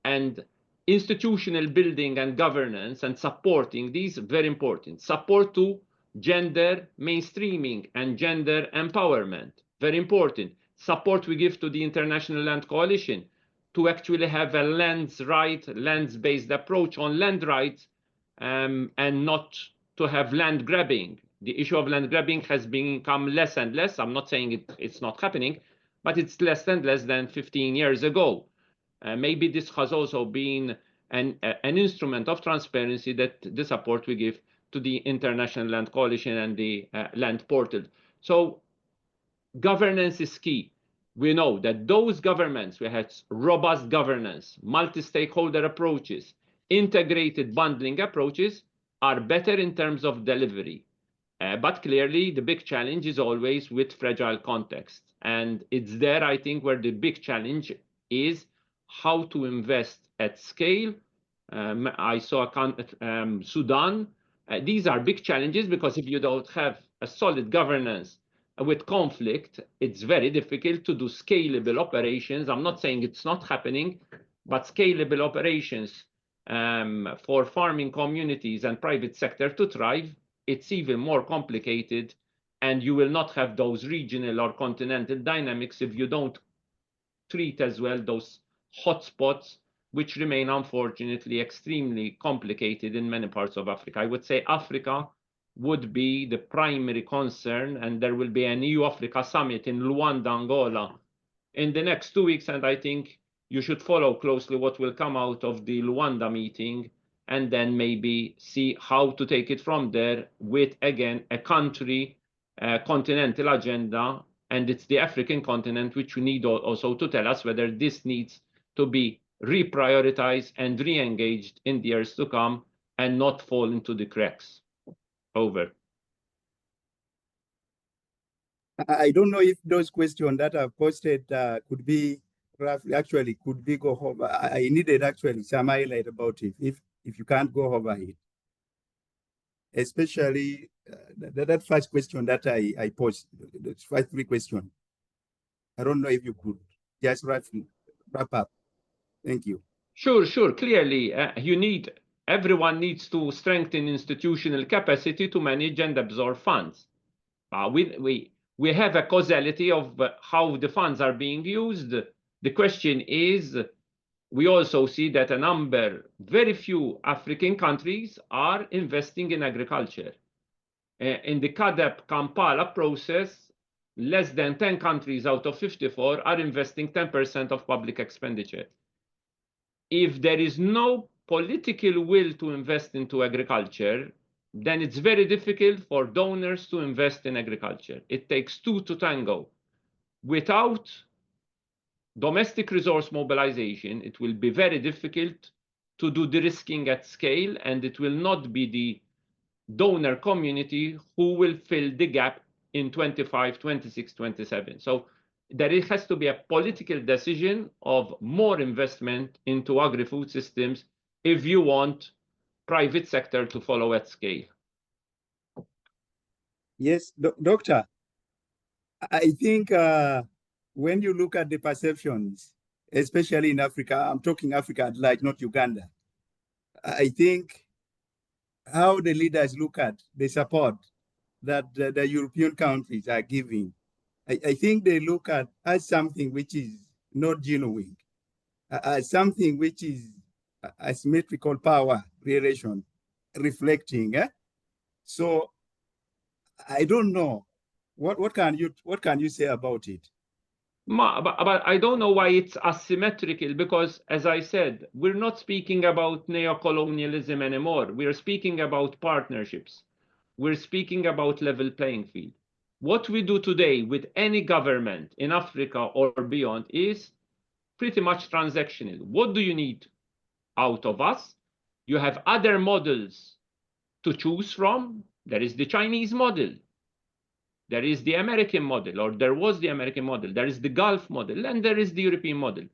and institutional building and governance and supporting these, very important. Support to gender mainstreaming and gender empowerment, very important. Support we give to the International Land Coalition to actually have a lands-based approach on land rights, and not to have land grabbing. The issue of land grabbing has become less and less. I'm not saying it's not happening, but it's less and less than 15 years ago. Maybe this has also been and an instrument of transparency that the support we give to the International Land Coalition and the Land Portal. So governance is key. We know that those governments, we had robust governance, multi-stakeholder approaches, integrated bundling approaches are better in terms of delivery. But clearly, the big challenge is always with fragile context. And it's there, I think, where the big challenge is how to invest at scale. I saw Sudan. These are big challenges because if you don't have a solid governance with conflict, it's very difficult to do scalable operations. I'm not saying it's not happening, but scalable operations for farming communities and private sector to thrive, it's even more complicated, and you will not have those regional or continental dynamics if you don't treat as well those hotspots, which remain unfortunately extremely complicated in many parts of Africa. I would say Africa would be the primary concern, and there will be an EU-Africa summit in Luanda, Angola, in the next 2 weeks, and I think you should follow closely what will come out of the Luanda meeting, and then maybe see how to take it from there with, again, a country continental agenda, and it's the African continent which we need also to tell us whether this needs to be reprioritized and re-engaged in the years to come and not fall into the cracks. Over. I don't know if those questions that are posted could be actually could be go over. I needed actually some highlight about it if you can't go over it, especially that first question that I posed, the first 3 questions. I don't know if you could just wrap up. Thank you. Sure. Clearly, everyone needs to strengthen institutional capacity to manage and absorb funds. We have a causality of how the funds are being used. The question is, we also see that very few African countries are investing in agriculture. In the CAADP Kampala process, less than 10 countries out of 54 are investing 10% of public expenditure. If there is no political will to invest into agriculture, then it's very difficult for donors to invest in agriculture. It takes 2 to tango. Without domestic resource mobilization, it will be very difficult to do de-risking at scale, and it will not be the donor community who will fill the gap in 25, 26, 27. So there has to be a political decision of more investment into agri-food systems if you want private sector to follow at scale. Yes, Doctor, I think when you look at the perceptions, especially in Africa, I'm talking Africa at large, not Uganda, I think how the leaders look at the support that the European countries are giving, I think they look at as something which is not genuine, as something which is asymmetrical power relation reflecting. So I don't know. What can you say about it? But I don't know why it's asymmetrical, because, as I said, we're not speaking about neocolonialism anymore. We're speaking about partnerships. We're speaking about level playing field. What we do today with any government in Africa or beyond is pretty much transactional. What do you need out of us? You have other models to choose from. There is the Chinese model. There is the American model, or there was the American model. There is the Gulf model, and there is the European model.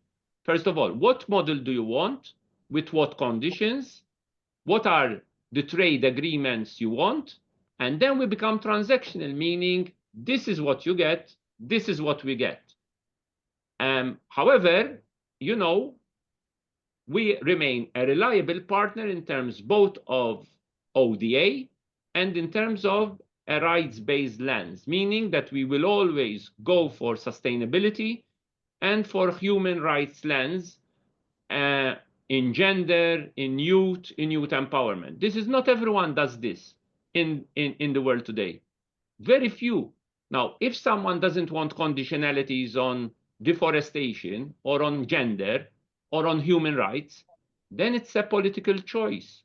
First of all, what model do you want? With what conditions? What are the trade agreements you want? And then we become transactional, meaning this is what you get, this is what we get. However, we remain a reliable partner in terms both of ODA and in terms of a rights-based lens, meaning that we will always go for sustainability and for human rights lens in gender, in youth empowerment. This is not everyone does this in the world today. Very few. Now, if someone doesn't want conditionalities on deforestation or on gender or on human rights, then it's a political choice.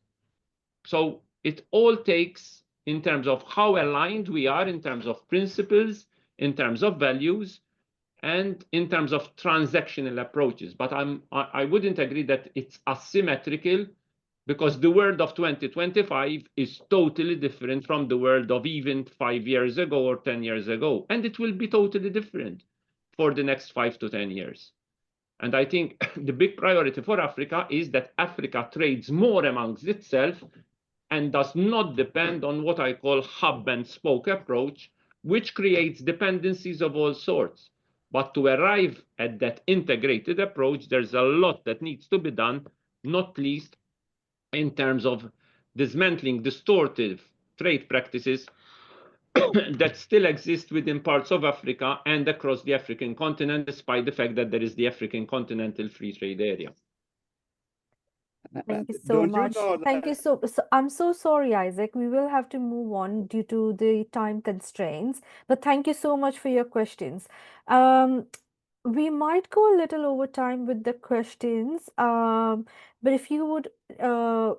So it all takes in terms of how aligned we are in terms of principles, in terms of values, and in terms of transactional approaches. But I wouldn't agree that it's asymmetrical, because the world of 2025 is totally different from the world of even 5 years ago or 10 years ago. And it will be totally different for the next 5 to 10 years. And I think the big priority for Africa is that Africa trades more amongst itself and does not depend on what I call hub and spoke approach, which creates dependencies of all sorts. But to arrive at that integrated approach, there's a lot that needs to be done, not least in terms of dismantling distortive trade practices that still exist within parts of Africa and across the African continent, despite the fact that there is the African Continental Free Trade Area. Thank you so much. Thank you so, I'm so sorry, Isaac. We will have to move on due to the time constraints, but thank you so much for your questions. We might go a little over time with the questions, but if you would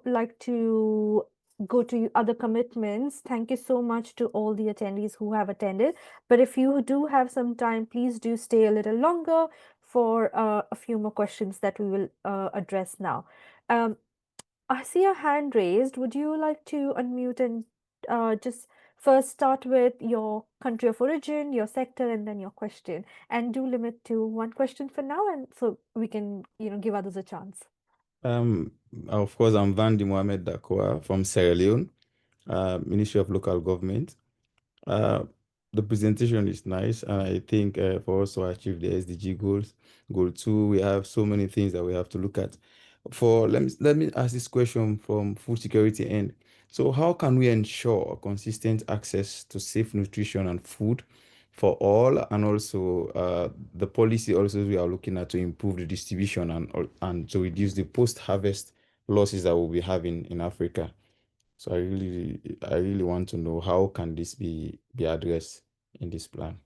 like to go to other commitments, thank you so much to all the attendees who have attended. But if you do have some time, please do stay a little longer for a few more questions that we will address now. I see a hand raised. Would you like to unmute and just first start with your country of origin, your sector, and then your question? And do limit to one question for now, and so we can, give others a chance. Of course, I'm Vandi Mohamed Dakoa from Sierra Leone, Ministry of Local Government. The presentation is nice, and I think for us to achieve the SDG goals, goal 2, we have so many things that we have to look at. Let me ask this question from food security end. So how can we ensure consistent access to safe nutrition and food for all, and also the policy also we are looking at to improve the distribution and to reduce the post-harvest losses that we'll be having in Africa? So I really want to know how can this be addressed in this plan.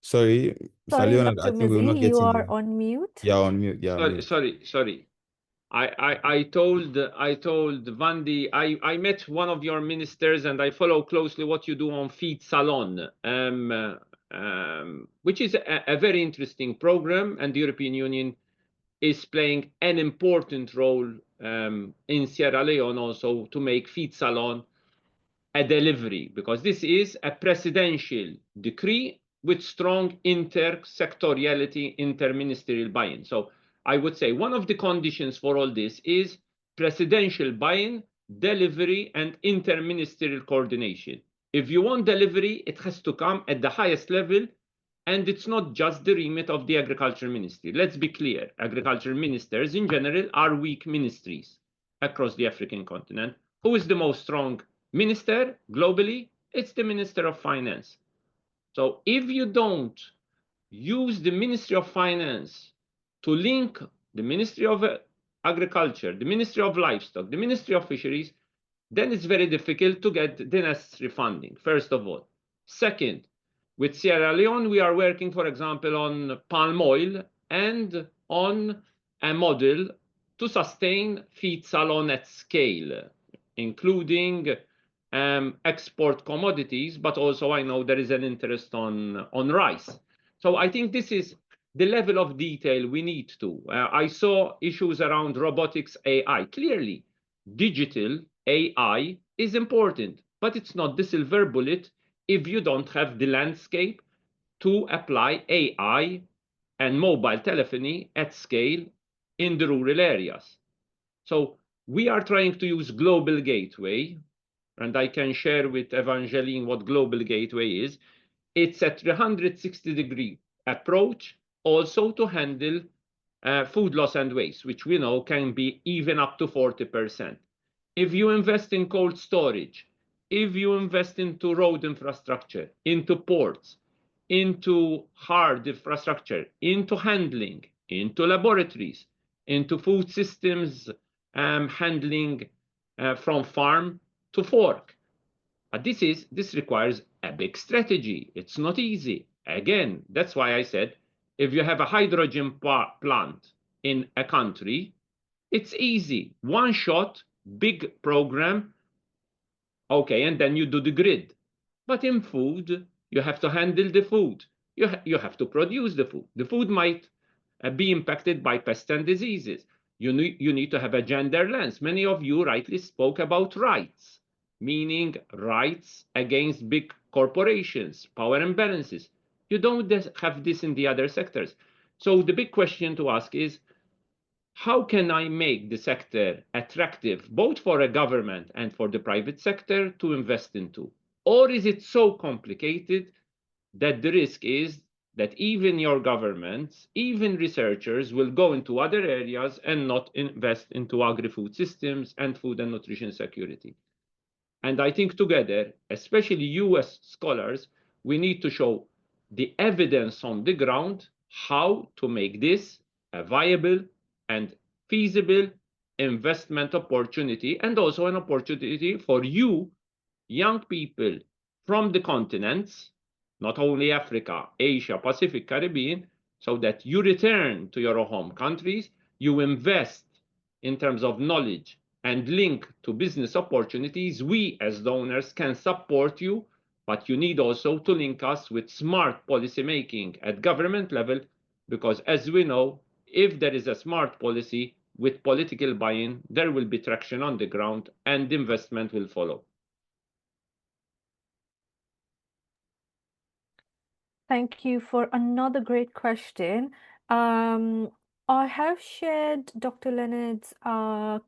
Sorry, Mr. Leonard, I Dr. think we're not Mizzi, getting you are you. on mute. Yeah, on mute. Yeah, on mute. Sorry. I told Vandi, I met one of your ministers and I follow closely what you do on Feed Salon, which is a very interesting program, and the European Union is playing an important role in Sierra Leone also to make Feed Salon a delivery, because this is a presidential decree with strong intersectoriality, interministerial buy-in. So I would say one of the conditions for all this is presidential buy-in, delivery, and interministerial coordination. If you want delivery, it has to come at the highest level, and it's not just the remit of the agriculture ministry. Let's be clear, agriculture ministers in general are weak ministries across the African continent. Who is the most strong minister globally? It's the Minister of Finance. So if you don't use the Ministry of Finance to link the Ministry of Agriculture, the Ministry of Livestock, the Ministry of Fisheries, then it's very difficult to get the necessary funding, first of all. Second, with Sierra Leone, we are working, for example, on palm oil and on a model to sustain Feed Salon at scale, including export commodities, but also I know there is an interest on rice. So I think this is the level of detail we need to. I saw issues around robotics, AI. Clearly, digital AI is important, but it's not the silver bullet if you don't have the landscape to apply AI and mobile telephony at scale in the rural areas. So we are trying to use Global Gateway, and I can share with Evangeline what Global Gateway is. It's a 360-degree approach also to handle food loss and waste, which we know can be even up to 40%. If you invest in cold storage, if you invest into road infrastructure, into ports, into hard infrastructure, into handling, into laboratories, into food systems handling from farm to fork, But this requires a big strategy. It's not easy. Again, that's why I said, if you have a hydrogen plant in a country, it's easy. One shot, big program, okay, and then you do the grid. But in food, you have to handle the food. You have to produce the food. The food might be impacted by pests and diseases. You need to have a gender lens. Many of you rightly spoke about rights, meaning rights against big corporations, power imbalances. You don't have this in the other sectors. So the big question to ask is, how can I make the sector attractive both for a government and for the private sector to invest into? Or is it so complicated that the risk is that even your governments, even researchers will go into other areas and not invest into agri-food systems and food and nutrition security? And I think together, especially US scholars, we need to show the evidence on the ground how to make this a viable and feasible investment opportunity, and also an opportunity for you, young people from the continents, not only Africa, Asia, Pacific, Caribbean, so that you return to your home countries, you invest in terms of knowledge and link to business opportunities. We as donors can support you, but you need also to link us with smart policy making at government level, because as we know, if there is a smart policy with political buy-in, there will be traction on the ground and investment will follow. Thank you for another great question. I have shared Dr. Leonard's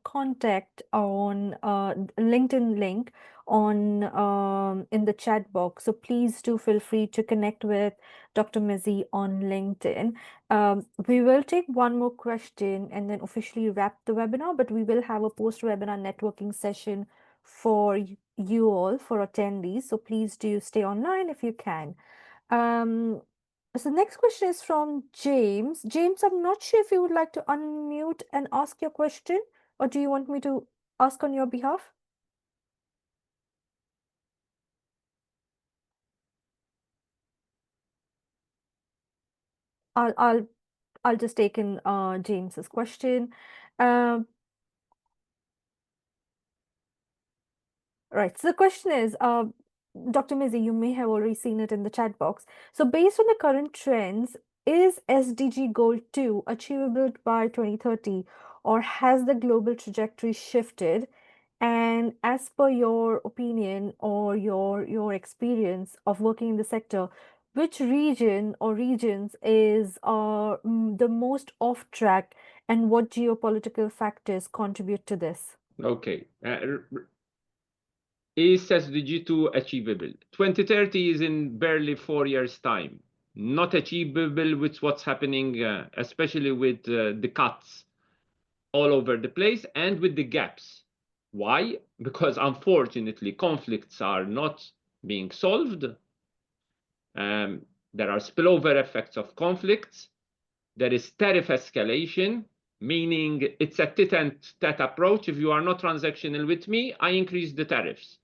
contact on LinkedIn link on in the chat box. So please do feel free to connect with Dr. Mizzi on LinkedIn. We will take one more question and then officially wrap the webinar, but we will have a post-webinar networking session for you all, for attendees. So please do stay online if you can. So the next question is from James. James, I'm not sure if you would like to unmute and ask your question, or do you want me to ask on your behalf? I'll just take in James's question. Right. So the question is, Dr. Mizzi, you may have already seen it in the chat box. So based on the current trends, is SDG Goal 2 achievable by 2030, or has the global trajectory shifted? And as per your opinion or your experience of working in the sector, which region or regions is the most off track, and what geopolitical factors contribute to this? Okay. Is SDG 2 achievable? 2030 is in barely 4 years' time. Not achievable with what's happening, especially with the cuts all over the place and with the gaps. Why? Because unfortunately, conflicts are not being solved. There are spillover effects of conflicts. There is tariff escalation, meaning it's a tit-and-tat approach. If you are not transactional with me, I increase the tariffs.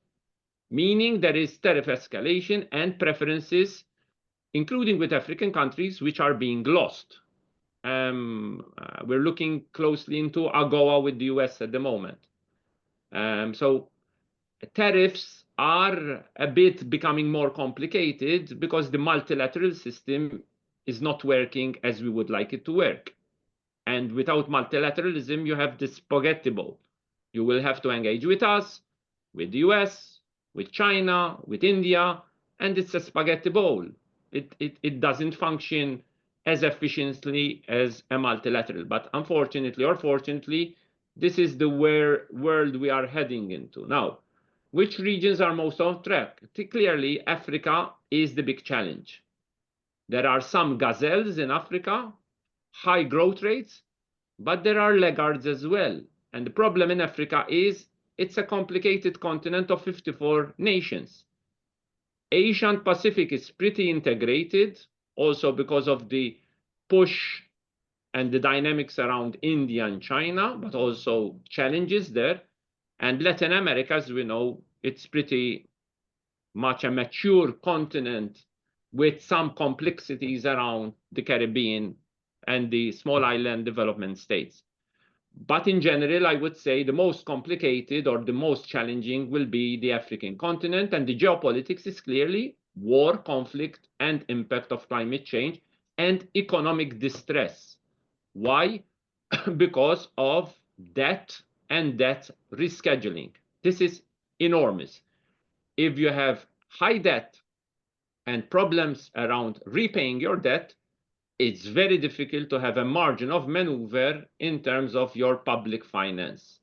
Meaning there is tariff escalation and preferences, including with African countries, which are being lost. We're looking closely into AGOA with the US at the moment. So tariffs are a bit becoming more complicated because the multilateral system is not working as we would like it to work. And without multilateralism, you have this spaghetti bowl. You will have to engage with us, with the US, with China, with India, and it's a spaghetti bowl. It doesn't function as efficiently as a multilateral. But unfortunately or fortunately, this is the world we are heading into. Now, which regions are most on track? Clearly, Africa is the big challenge. There are some gazelles in Africa, high growth rates, but there are laggards as well. And the problem in Africa is it's a complicated continent of 54 nations. Asia and Pacific is pretty integrated, also because of the push and the dynamics around India and China, but also challenges there. And Latin America, as we know, it's pretty much a mature continent with some complexities around the Caribbean and the small island development states. But in general, I would say the most complicated or the most challenging will be the African continent, and the geopolitics is clearly war, conflict, and impact of climate change and economic distress. Why? Because of debt and debt rescheduling. This is enormous. If you have high debt and problems around repaying your debt, it's very difficult to have a margin of maneuver in terms of your public finance.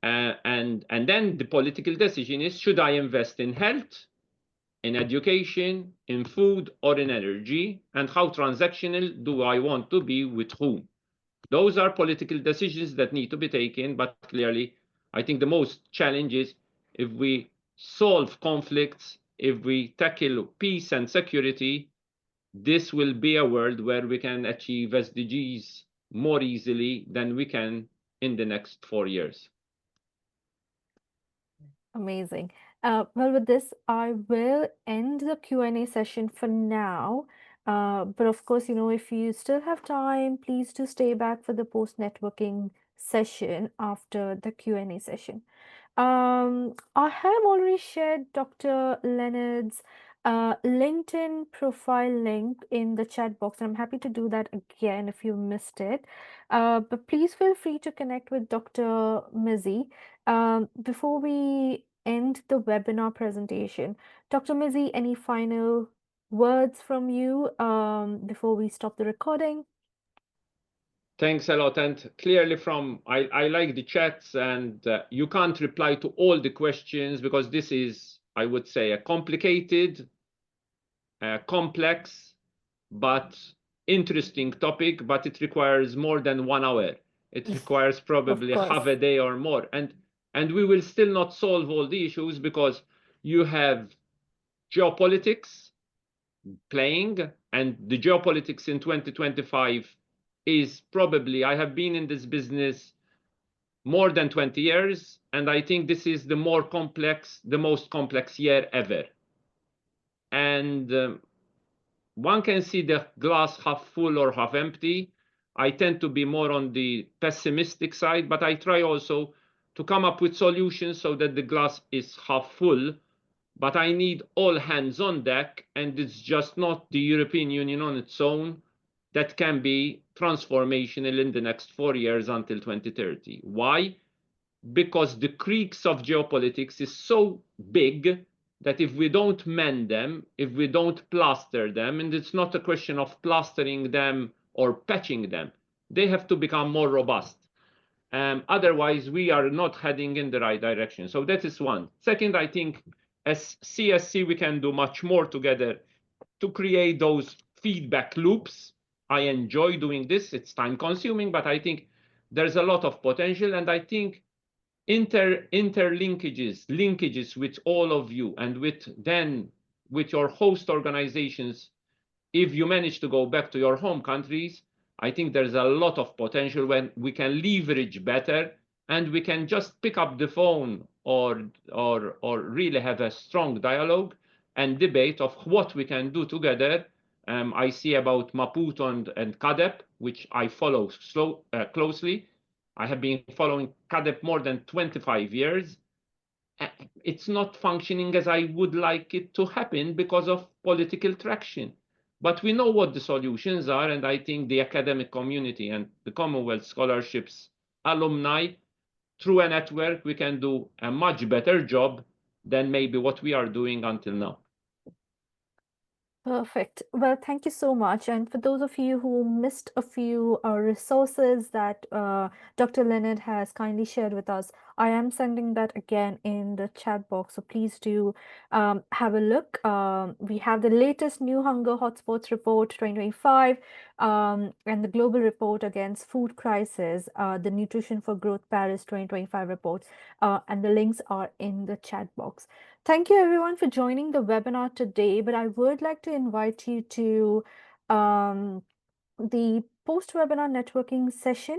And then the political decision is, should I invest in health, in education, in food, or in energy? And how transactional do I want to be with whom? Those are political decisions that need to be taken, but clearly, I think the most challenge is if we solve conflicts, if we tackle peace and security, this will be a world where we can achieve SDGs more easily than we can in the next 4 years. Amazing. Well, with this, I will end the Q&A session for now. But of course, if you still have time, please do stay back for the post-networking session after the Q&A session. I have already shared Dr. Leonard's LinkedIn profile link in the chat box, and I'm happy to do that again if you missed it. But please feel free to connect with Dr. Mizzi. Before we end the webinar presentation, Dr. Mizzi, any final words from you before we stop the recording? Thanks a lot. And clearly I like the chats, and you can't reply to all the questions because this is, I would say, a complicated, complex, but interesting topic, but it requires more than 1 hour. It requires probably half a day or more. And we will still not solve all the issues because you have geopolitics playing, and the geopolitics in 2025 is probably, I have been in this business more than 20 years, and I think this is the most complex year ever. And one can see the glass half full or half empty. I tend to be more on the pessimistic side, but I try also to come up with solutions so that the glass is half full. But I need all hands on deck, and it's just not the European Union on its own that can be transformational in the next 4 years until 2030. Why? Because the creeks of geopolitics is so big that if we don't mend them, if we don't plaster them, and it's not a question of plastering them or patching them, they have to become more robust. Otherwise, we are not heading in the right direction. So that is one. Second, I think as CSC, we can do much more together to create those feedback loops. I enjoy doing this. It's time consuming, but I think there's a lot of potential. And I think linkages with all of you and with your host organizations, if you manage to go back to your home countries, I think there's a lot of potential when we can leverage better, and we can just pick up the phone or really have a strong dialogue and debate of what we can do together. I see about Maputo and CADEP, which I follow closely. I have been following CADEP more than 25 years. It's not functioning as I would like it to happen because of political traction. But we know what the solutions are, and I think the academic community and the Commonwealth Scholarships alumni, through a network, we can do a much better job than maybe what we are doing until now. Perfect. Well, thank you so much. And for those of you who missed a few resources that Dr. Leonard has kindly shared with us, I am sending that again in the chat box. So please do have a look. We have the latest New Hunger Hotspots Report 2025 and the Global Report Against Food Crisis, the Nutrition for Growth Paris 2025 report, and the links are in the chat box. Thank you everyone for joining the webinar today, but I would like to invite you to the post-webinar networking session.